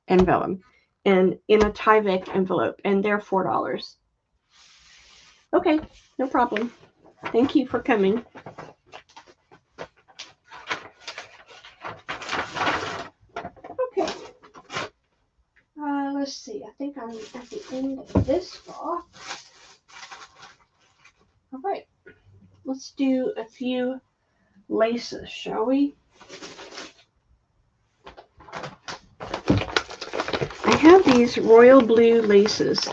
and vellum, and in a Tyvek envelope, and they're $4. Okay, no problem. Thank you for coming. Okay. Let's see. I think I'm at the end of this box. All right. Let's do a few laces, shall we? I have these royal blue laces.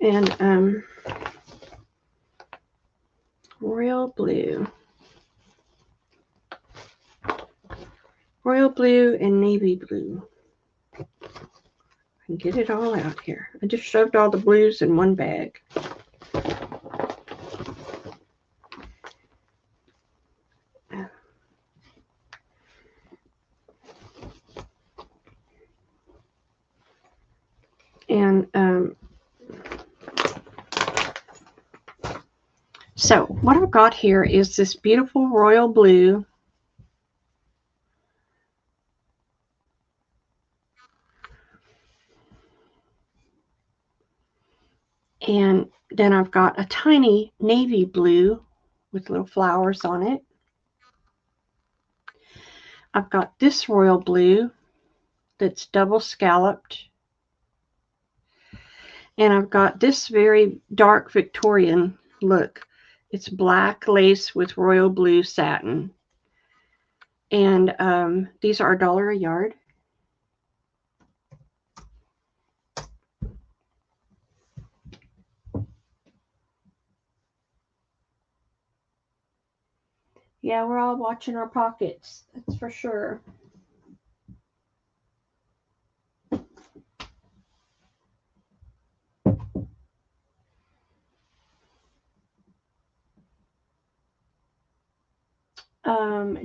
And royal blue and navy blue. I can get it all out here. I just shoved all the blues in one bag. And so what I've got here is this beautiful royal blue. And then I've got a tiny navy blue with little flowers on it. I've got this royal blue that's double scalloped. And I've got this very dark Victorian look. It's black lace with royal blue satin. And these are $1 a yard. Yeah, we're all watching our pockets. That's for sure.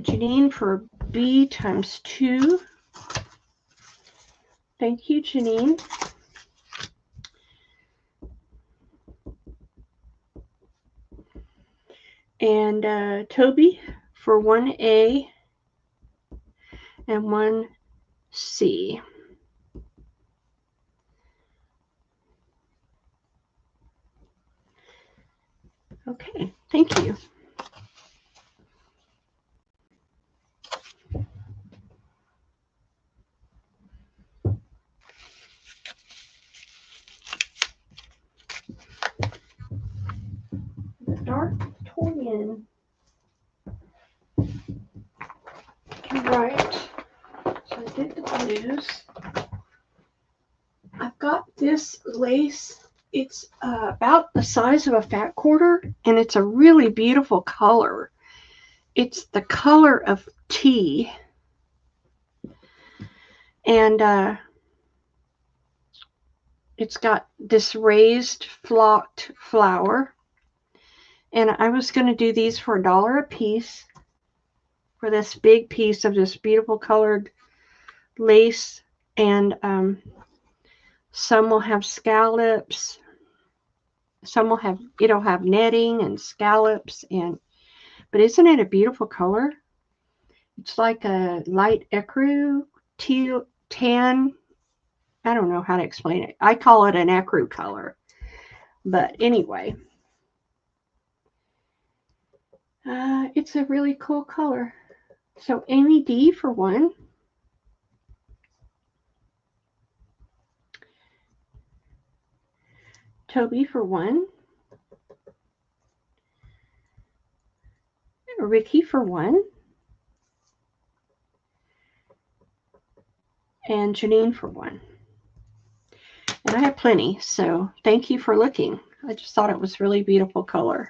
Janine for B times 2. Thank you, Janine. And Toby for 1A and 1C. Okay, thank you. The dark Victorian. Right. So I did the blues. I've got this lace. It's about the size of a fat quarter, and it's a really beautiful color. It's the color of tea. And it's got this raised flocked flower. And I was going to do these for $1 a piece for this big piece of this beautiful colored lace. And some will have scallops. Some will have, it'll have netting and scallops. But isn't it a beautiful color? It's like a light ecru, teal, tan. I don't know how to explain it. I call it an ecru color. But anyway, it's a really cool color. So Amy D for 1. Toby for one. Ricky for one. And Janine for one. And I have plenty, so thank you for looking. I just thought it was really beautiful color.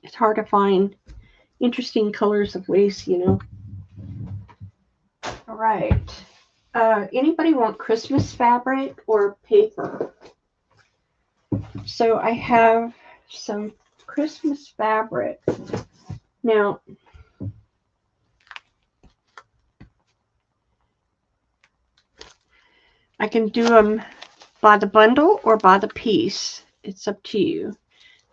It's hard to find interesting colors of lace, you know. All right. Anybody want Christmas fabric or paper? So I have some Christmas fabric. Now, I can do them by the bundle or by the piece. It's up to you.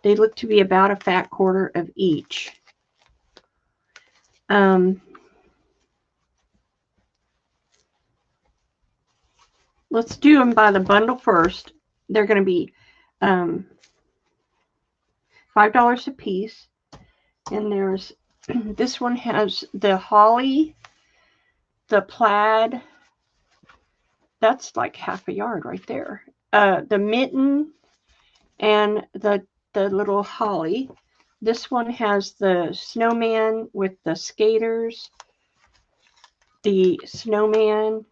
They look to be about a fat quarter of each. Let's do them by the bundle first. They're going to be $5 a piece. And there's, this one has the holly, the plaid. That's like half a yard right there. The mitten and the little holly. This one has the snowman with the skaters, the snowman,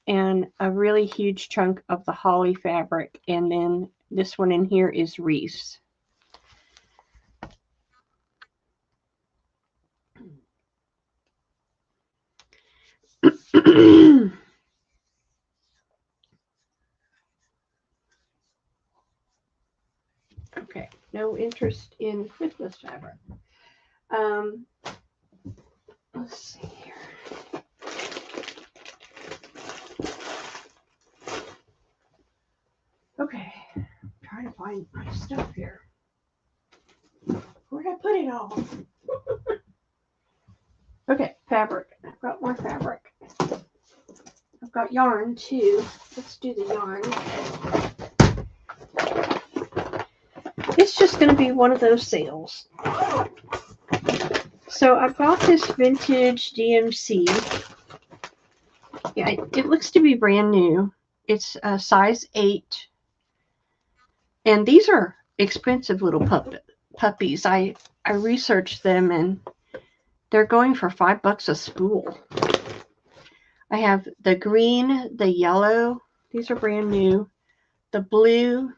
and a really huge chunk of the holly fabric. And then this one in here is Reese. Okay, no interest in Christmas fabric. Let's see here. Okay, I'm trying to find my stuff here. Where did I put it all? Okay, fabric. I've got more fabric. I've got yarn too. Let's do the yarn. It's just going to be one of those sales. So I've got this vintage DMC. Yeah, it looks to be brand new. It's a size 8. And these are expensive little puppies. I researched them and they're going for $5 a spool. I have the green, the yellow. These are brand new. The blue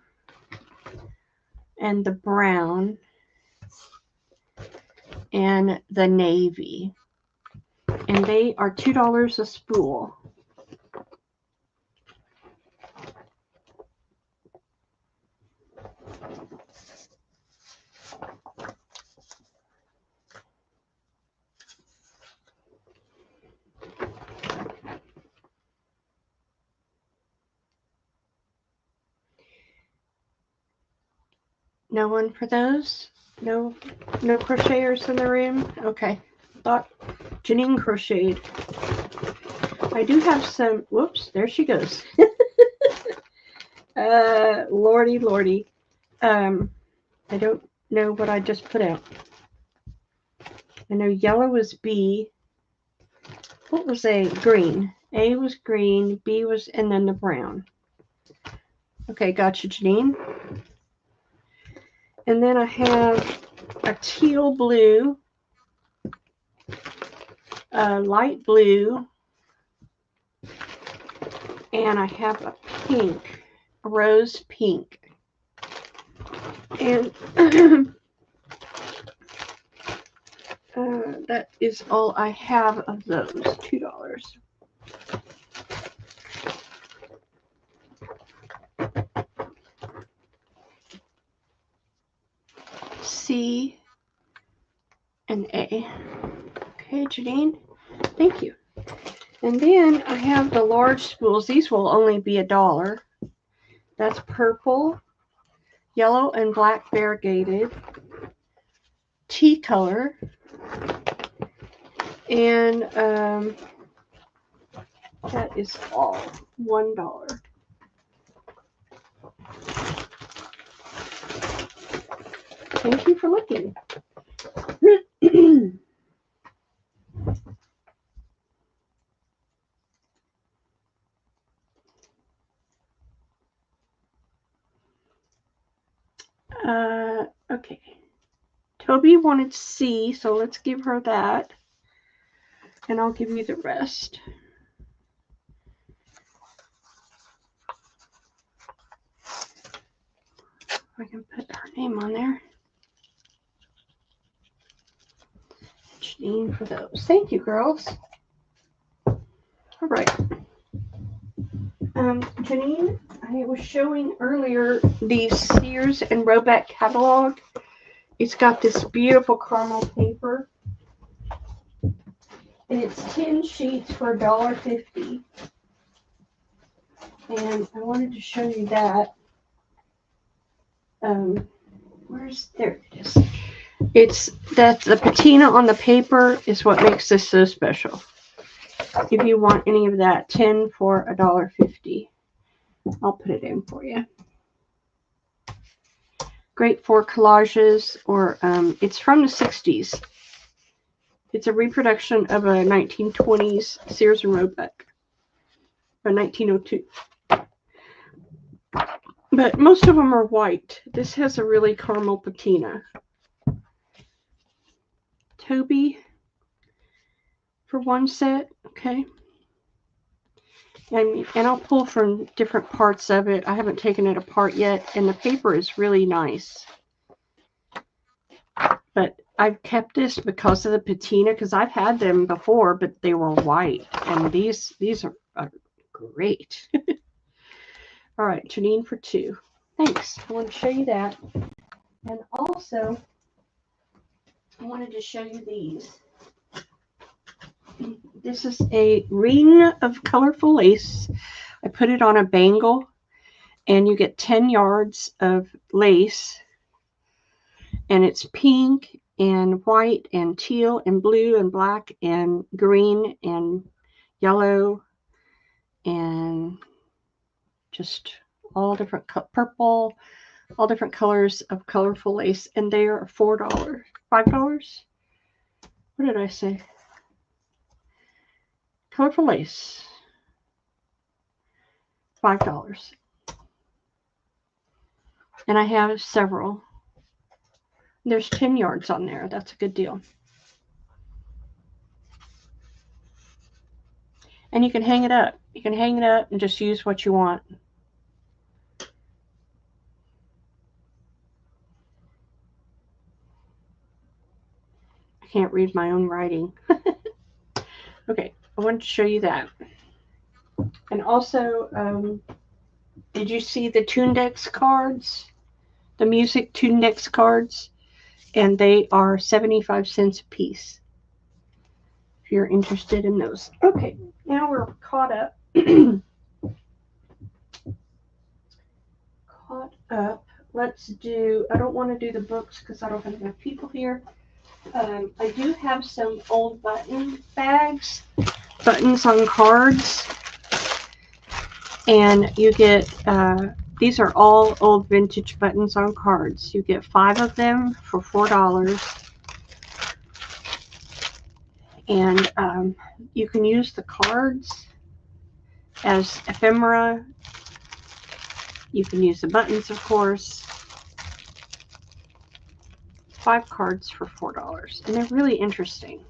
and the brown and the navy. And they are $2 a spool. No one for those? No crocheters in the room? Okay. Thought Janine crocheted. I do have some. Whoops, there she goes. Lordy. I don't know what I just put out. I know yellow was B. What was A? Green. A was green, B was, and then the brown. Okay, gotcha, Janine. And then I have a teal blue, a light blue, and I have a pink, a rose pink. And that is all I have of those, $2. C and A. Okay, Janine, thank you. And then I have the large spools. These will only be $1. That's purple, yellow, and black variegated, tea color, and that is all $1. Thank you for looking. Okay. Toby wanted C, so let's give her that. And I'll give you the rest. I can put her name on there. Janine for those. Thank you, girls. All right. Janine, I was showing earlier the Sears and Roebuck catalog. It's got this beautiful caramel paper. And it's 10 sheets for $1.50. And I wanted to show you that. There it is. It's that the patina on the paper is what makes this so special. If you want any of that, 10 for $1.50. I'll put it in for you. Great for collages, or it's from the 60s. It's a reproduction of a 1920s Sears and Roebuck, or 1902. But most of them are white. This has a really caramel patina. Toby for one set, okay. And I'll pull from different parts of it. I haven't taken it apart yet, and the paper is really nice. But I've kept this because of the patina, because I've had them before, but they were white, and these are great. All right, Janine for 2. Thanks. I want to show you that. And also, I wanted to show you these. This is a ring of colorful lace. I put it on a bangle, and you get 10 yards of lace. And it's pink and white and teal and blue and black and green and yellow and just all different purple, all different colors of colorful lace, and they are $4, $5. What did I say? Colorful lace, $5. And I have several. There's 10 yards on there. That's a good deal. And you can hang it up. You can hang it up and just use what you want. I can't read my own writing. Okay, I wanted to show you that. And also, did you see the Tundex cards? The music Tundex cards? And they are 75 cents a piece, if you're interested in those. Okay, now we're caught up. Let's do, I don't want to do the books because I don't have enough people here. I do have some old button bags, buttons on cards, and you get, these are all old vintage buttons on cards. You get 5 of them for $4. And you can use the cards as ephemera. You can use the buttons, of course. 5 cards for $4, and they're really interesting.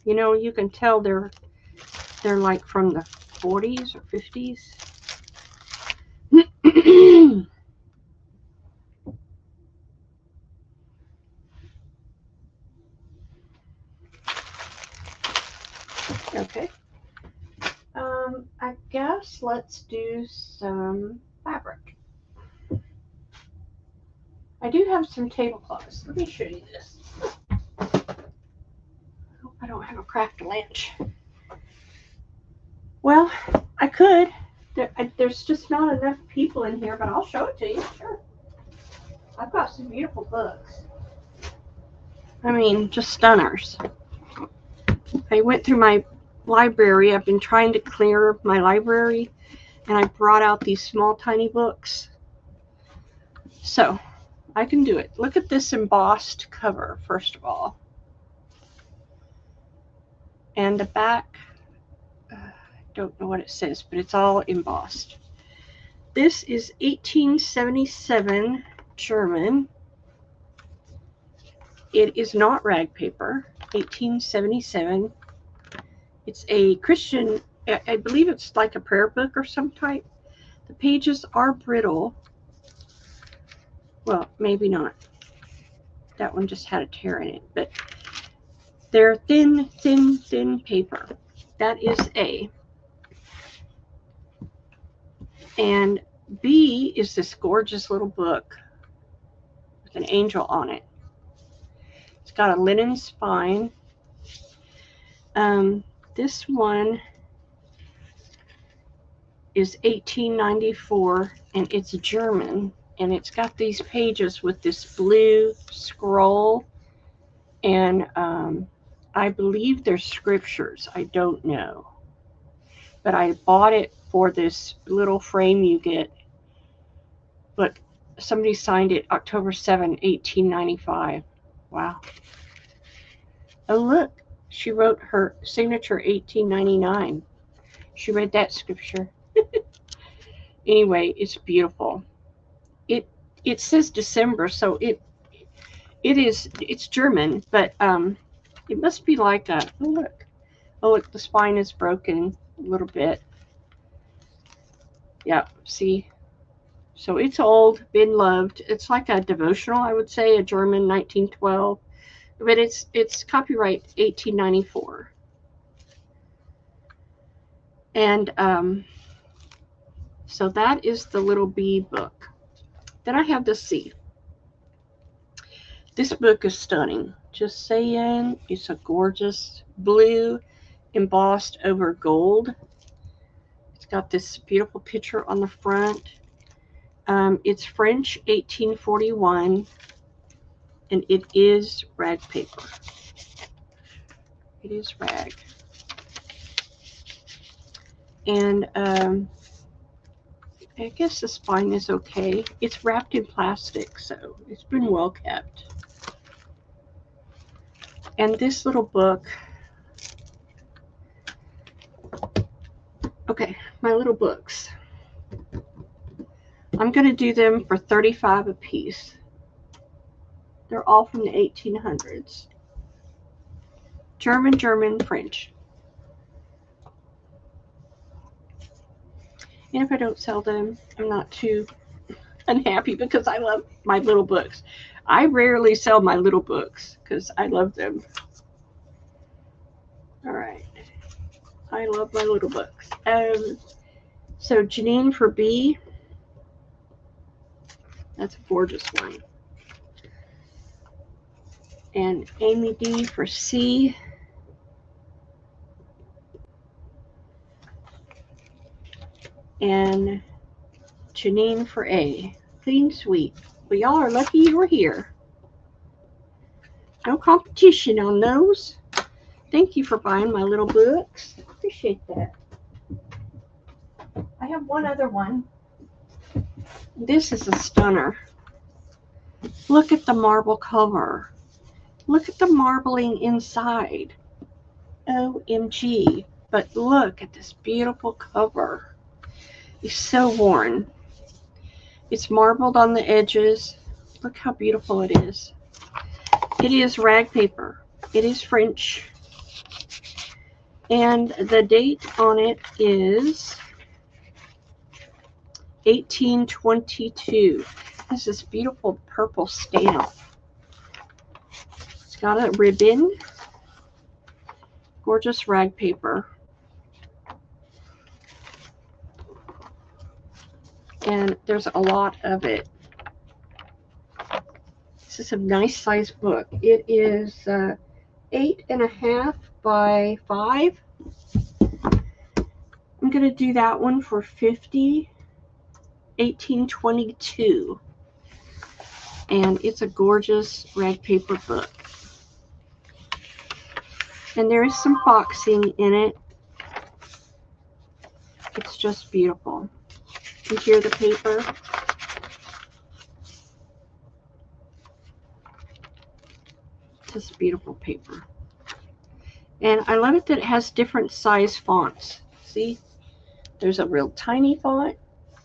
You know, you can tell they're like from the 40s or 50s. Okay. I guess let's do some fabric. I do have some tablecloths. Let me show you this. I don't have a craft lunch. Well, I could. There's just not enough people in here, but I'll show it to you. Sure. I've got some beautiful books. I mean, just stunners. I went through my library. I've been trying to clear my library, and I brought out these small, tiny books. So, I can do it. Look at this embossed cover, first of all. And the back, I don't know what it says, but it's all embossed. This is 1877 German. It is not rag paper. 1877. It's a Christian, I believe it's like a prayer book or some type. The pages are brittle. Well, maybe not. That one just had a tear in it, but they're thin, thin, thin paper. That is A. And B is this gorgeous little book with an angel on it. It's got a linen spine. This one is 1894, and it's German, and it's got these pages with this blue scroll, and I believe they're scriptures. I don't know, but I bought it for this little frame you get, but somebody signed it October 7, 1895. Wow. Oh, look, she wrote her signature 1899. She read that scripture. Anyway, it's beautiful. It says December, so it's German, but it must be like a, oh look, the spine is broken a little bit. Yeah, see, so it's old, been loved. It's like a devotional, I would say, a German 1912, but it's copyright 1894. And so that is the little B book. Then I have the C. This book is stunning. Just saying, it's a gorgeous blue embossed over gold. It's got this beautiful picture on the front. It's French 1841, and it is rag paper. It is rag. And I guess the spine is okay. It's wrapped in plastic, so it's been well kept. And this little book, okay, my little books. I'm going to do them for $35 a piece. They're all from the 1800s. German, French. And if I don't sell them, I'm not too unhappy because I love my little books. I rarely sell my little books because I love them. All right. I love my little books. So Janine for B. That's a gorgeous one. And Amy D for C. And Janine for A. Clean sweep. Well, y'all are lucky you were here. No competition on those. Thank you for buying my little books. Appreciate that. I have one other one. This is a stunner. Look at the marble cover. Look at the marbling inside. OMG. But look at this beautiful cover. It's so worn. It's marbled on the edges. Look how beautiful it is. It is rag paper. It is French. And the date on it is 1822. It has this beautiful purple stamp. It's got a ribbon. Gorgeous rag paper. And there's a lot of it. This is a nice size book. It is 8.5 by 5. I'm going to do that one for $50. 1822. And it's a gorgeous rag paper book. And there is some boxing in it. It's just beautiful. You hear the paper? Just beautiful paper. And I love it that it has different size fonts. See? There's a real tiny font,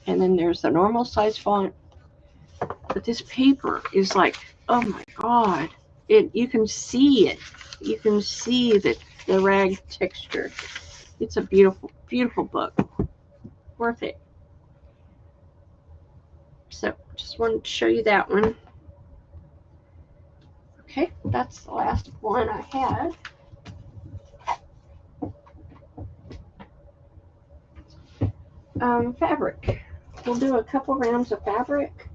and then there's the normal size font, But this paper is like, oh my God. You can see it. You can see the rag texture. It's a beautiful, beautiful book. Worth it. So just wanted to show you that one. Okay, that's the last one I had. Fabric. We'll do a couple rounds of fabric.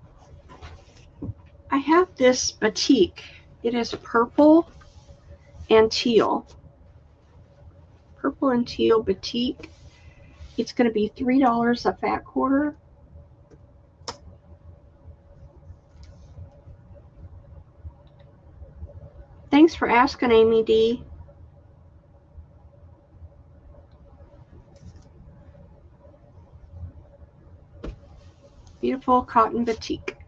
I have this batik. It is purple and teal. Purple and teal batik. It's going to be $3 a fat quarter. Thanks for asking, Amy D. Beautiful cotton batik.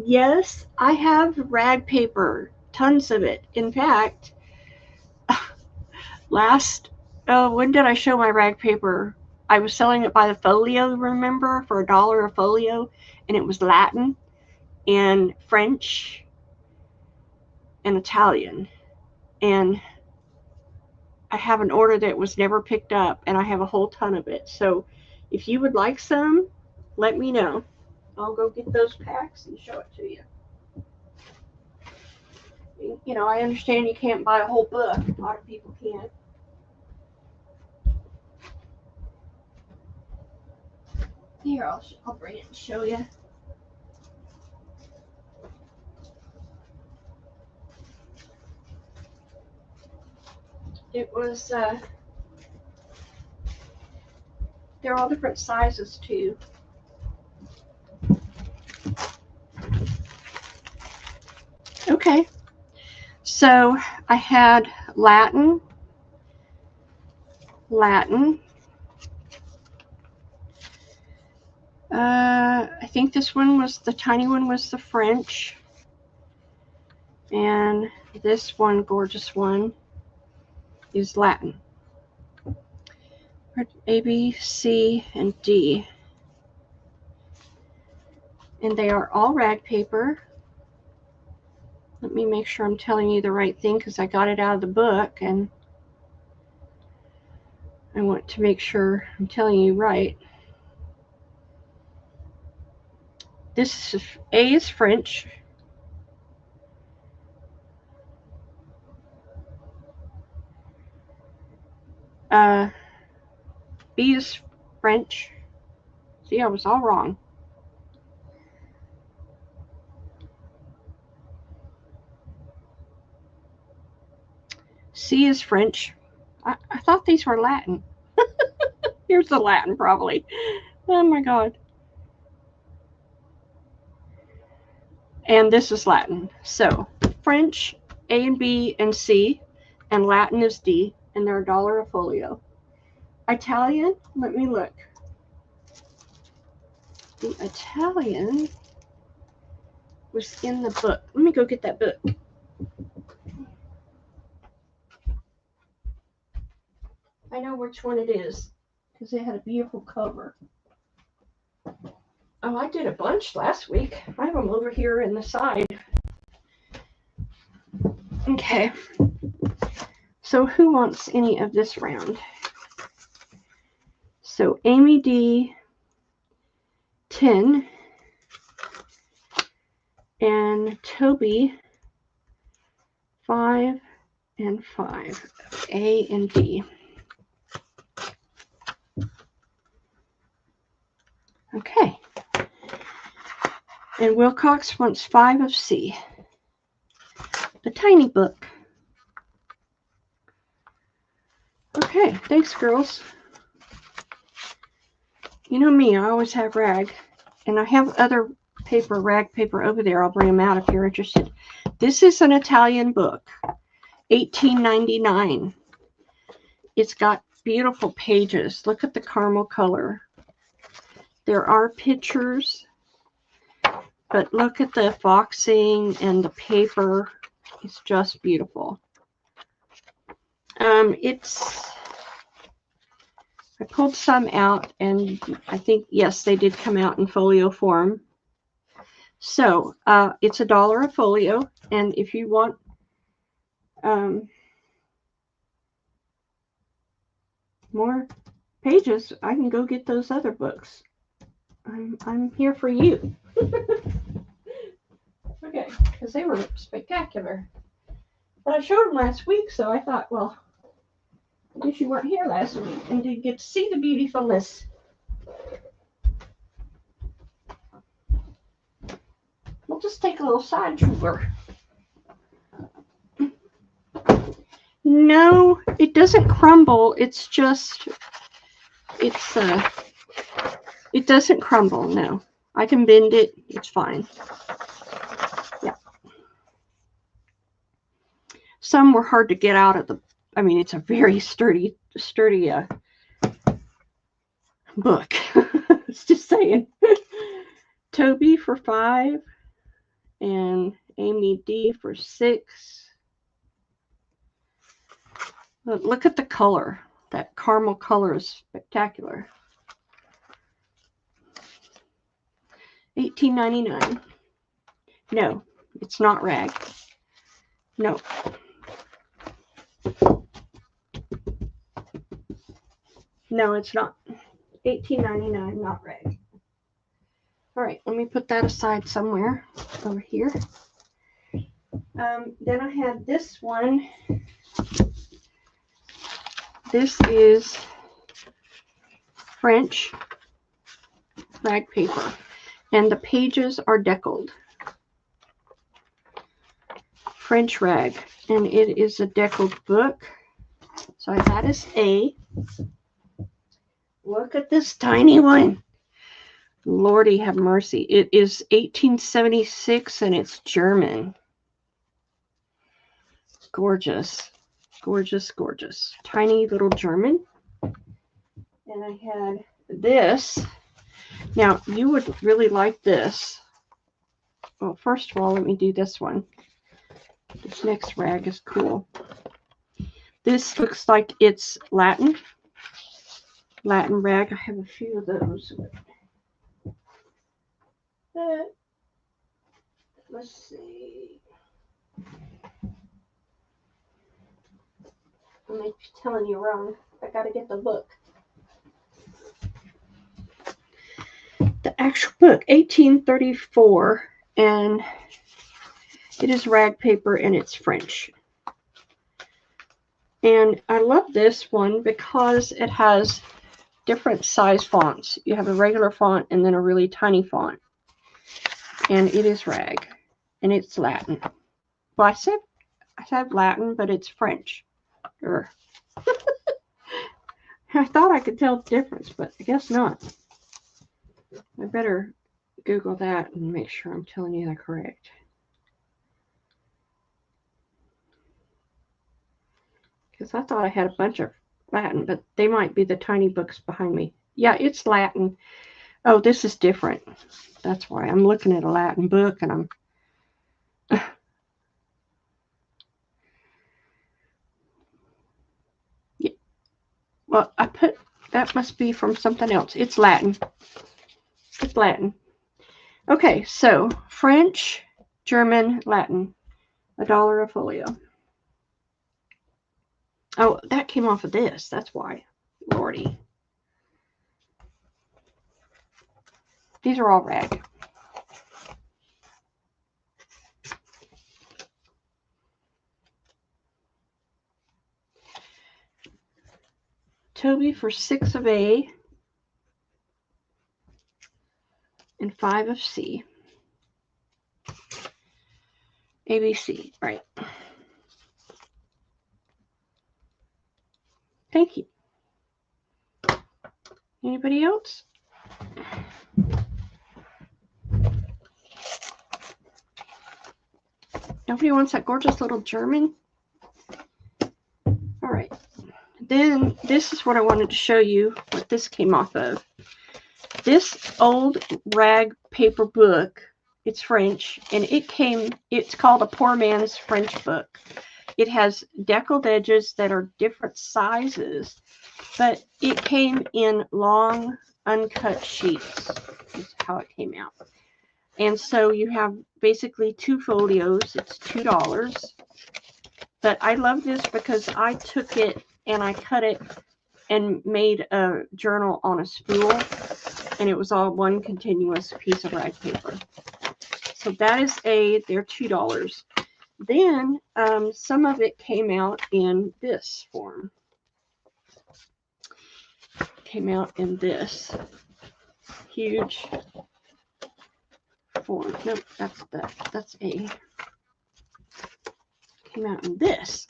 Yes, I have rag paper, tons of it. In fact, when did I show my rag paper? I was selling it by the folio, remember, for $1 a folio, and it was Latin and French and Italian. And I have an order that was never picked up, and I have a whole ton of it. So if you would like some, let me know. I'll go get those packs and show it to you. You know, I understand you can't buy a whole book. A lot of people can't. Here, I'll bring it and show you. It was, they're all different sizes too. Okay, so I had Latin. I think this one was, the tiny one was the French. And this one, gorgeous one, is Latin. A, B, C, and D. And they are all rag paper. Let me make sure I'm telling you the right thing because I got it out of the book and I want to make sure I'm telling you right. This is, A is French. B is French. See, I was all wrong. C is French. I thought these were Latin. Here's the Latin, probably. Oh my God. And this is Latin. So French, A and B and C, and Latin is D, and they're $1 a folio. Italian, let me look. The Italian was in the book. Let me go get that book. I know which one it is because it had a beautiful cover. Oh, I did a bunch last week. I have them over here in the side. Okay. So who wants any of this round? So Amy D, 10, and Toby, 5 and 5. A and D. Okay. And Wilcox wants 5 of C. The tiny book. Okay, thanks, girls. You know me, I always have rag. And I have other paper, rag paper over there. I'll bring them out if you're interested. This is an Italian book, $18.99. It's got beautiful pages. Look at the caramel color. There are pictures, but look at the boxing and the paper. It's just beautiful. I pulled some out, and I think, yes, they did come out in folio form. So it's $1 a folio, and if you want more pages, I can go get those other books. I'm here for you. Okay, because they were spectacular. But I showed them last week, so I thought, well, I guess you weren't here last week and didn't get to see the beautifulness. We'll just take a little side tour. No, it doesn't crumble. It's just, it doesn't crumble, no. I can bend it. It's fine. Yeah. Some were hard to get out of the, I mean, it's a very sturdy book. It's just saying. Toby for $5 and Amy D for $6. Look at the color. That caramel color is spectacular. $18.99. No, it's not rag. No. No, it's not. $18.99, not rag. All right, let me put that aside somewhere over here. Then I had this one. This is French rag paper, and the pages are deckled. French rag, and it is a deckled book. So that is A. Look at this tiny one. Lordy have mercy. It is 1876 and it's German. Gorgeous. Gorgeous, gorgeous. Tiny little German. And I had this. Now, you would really like this. Well, first of all, let me do this one. This next rag is cool. This looks like it's Latin rag. I have a few of those. Let's see. I'm telling you wrong. I gotta get the book. The actual book, 1834, and it is rag paper and it's French. And I love this one because it has different size fonts. You have a regular font and then a really tiny font. And it is rag. And it's Latin. Well, I said Latin, but it's French. I thought I could tell the difference, but I guess not. I better Google that and make sure I'm telling you that correct. Because I thought I had a bunch of Latin, but they might be the tiny books behind me. Yeah, it's Latin. Oh, this is different. That's why I'm looking at a Latin book and I'm... Yeah. Well, I put... That must be from something else. It's Latin. It's Latin. Okay, so French, German, Latin. $1 a folio. Oh, that came off of this. That's why. Lordy. These are all rag. Toby for 6 of A and 5 of C. ABC, right. Thank you. Anybody else? Nobody wants that gorgeous little German? All right. Then this is what I wanted to show you, what this came off of. this old rag paper book, it's French, and it's called A Poor Man's French Book. It has deckled edges that are different sizes, but it came in long, uncut sheets, is how it came out. And so you have basically 2 folios. It's $2. But I love this because I took it and I cut it and made a journal on a spool, and it was all one continuous piece of rag paper. So that is they're $2. Then some of it came out in this form. Came out in this huge form. Nope, that's A. Came out in this.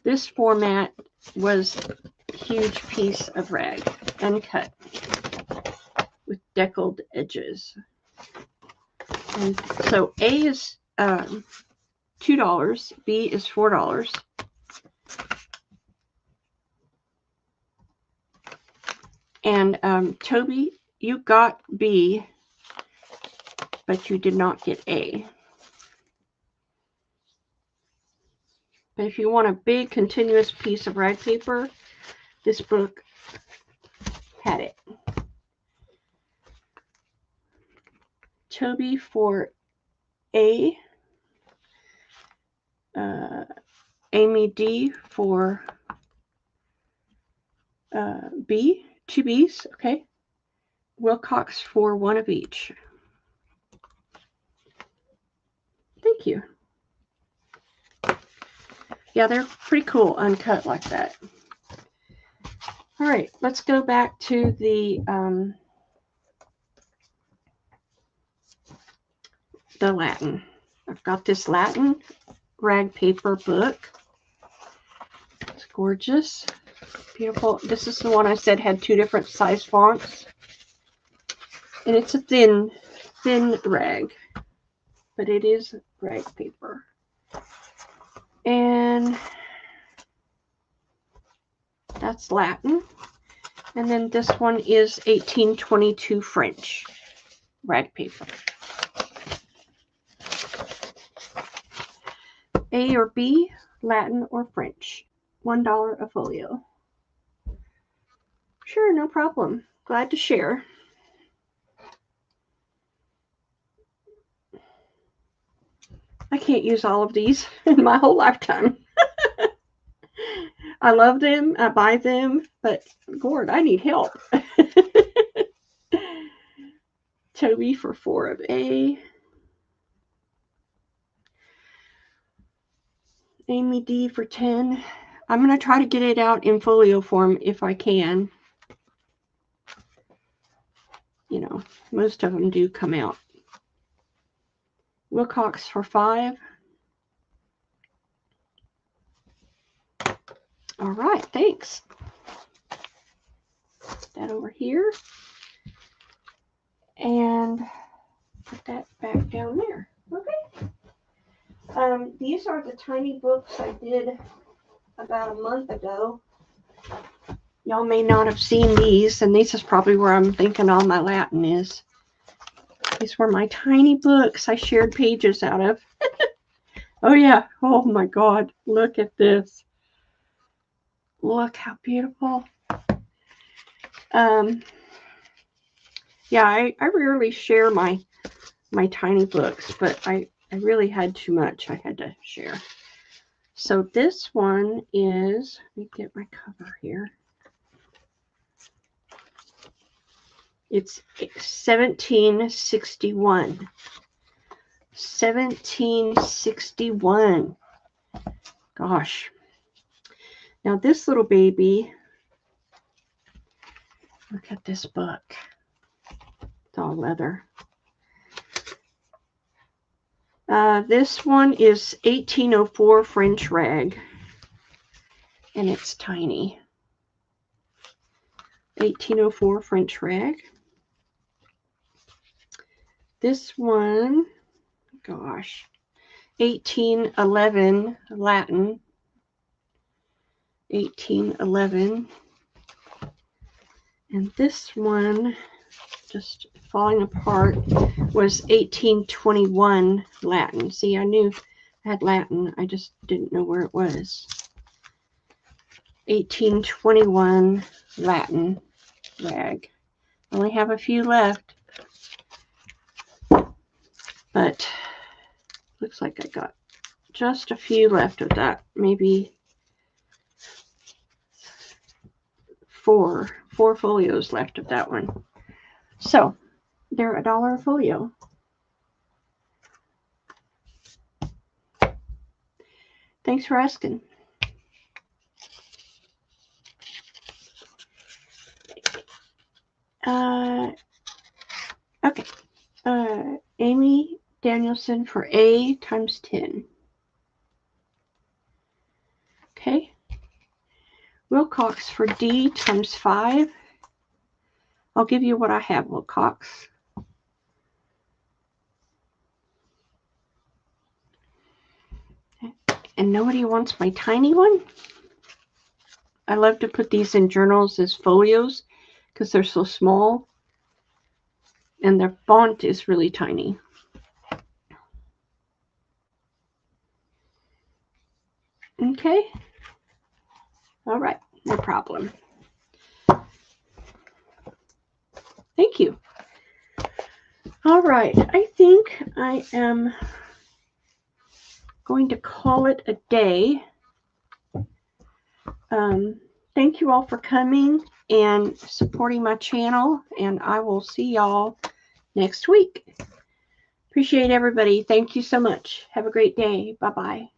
This format was a huge piece of rag, uncut, with deckled edges. And so A is $2, B is $4. And Toby, you got B, but you did not get A. But if you want a big continuous piece of rag paper, this book had it. Toby for A, Amy D for B, 2 B's, okay. Wilcox for 1 of each. Thank you. Yeah, they're pretty cool, uncut like that. All right, let's go back to the Latin. I've got this Latin rag paper book. It's gorgeous, beautiful. This is the one I said had 2 different size fonts, and it's a thin rag, but it is rag paper. And that's Latin. And then this one is 1822 French rag paper. A or B, Latin or French. $1 a folio. Sure, no problem. Glad to share. I can't use all of these in my whole lifetime. I love them. I buy them, but Lord, I need help. Toby for 4 of A. Amy D for 10. I'm going to try to get it out in folio form if I can. You know, most of them do come out. Wilcox for 5. All right, thanks. Put that over here. And put that back down there. Okay. These are the tiny books I did about a month ago. Y'all may not have seen these, and this is probably where I'm thinking all my Latin is. These were my tiny books I shared pages out of. Oh yeah, oh my God, look at this. Look how beautiful. Yeah, I rarely share my tiny books, but I really had too much I had to share. So this one is, let me get my cover here. It's 1761. 1761. Gosh. Now this little baby, look at this book. It's all leather. This one is 1804 French rag, and it's tiny. 1804 French rag. This one, gosh, 1811 Latin. 1811. And this one, just falling apart, was 1821 Latin. See, I knew I had Latin. I just didn't know where it was. 1821 Latin rag. Only have a few left. But looks like I got just a few left of that. Maybe four folios left of that one. So they're $1 a folio. Thanks for asking. Okay. Amy Danielson for A times 10. Okay. Wilcox for D times 5. I'll give you what I have, Wilcox. And nobody wants my tiny one? I love to put these in journals as folios because they're so small. And their font is really tiny. Okay. All right. No problem. Thank you. All right. I think I am going to call it a day. Thank you all for coming and supporting my channel. And I will see y'all next week. Appreciate everybody. Thank you so much. Have a great day. Bye-bye.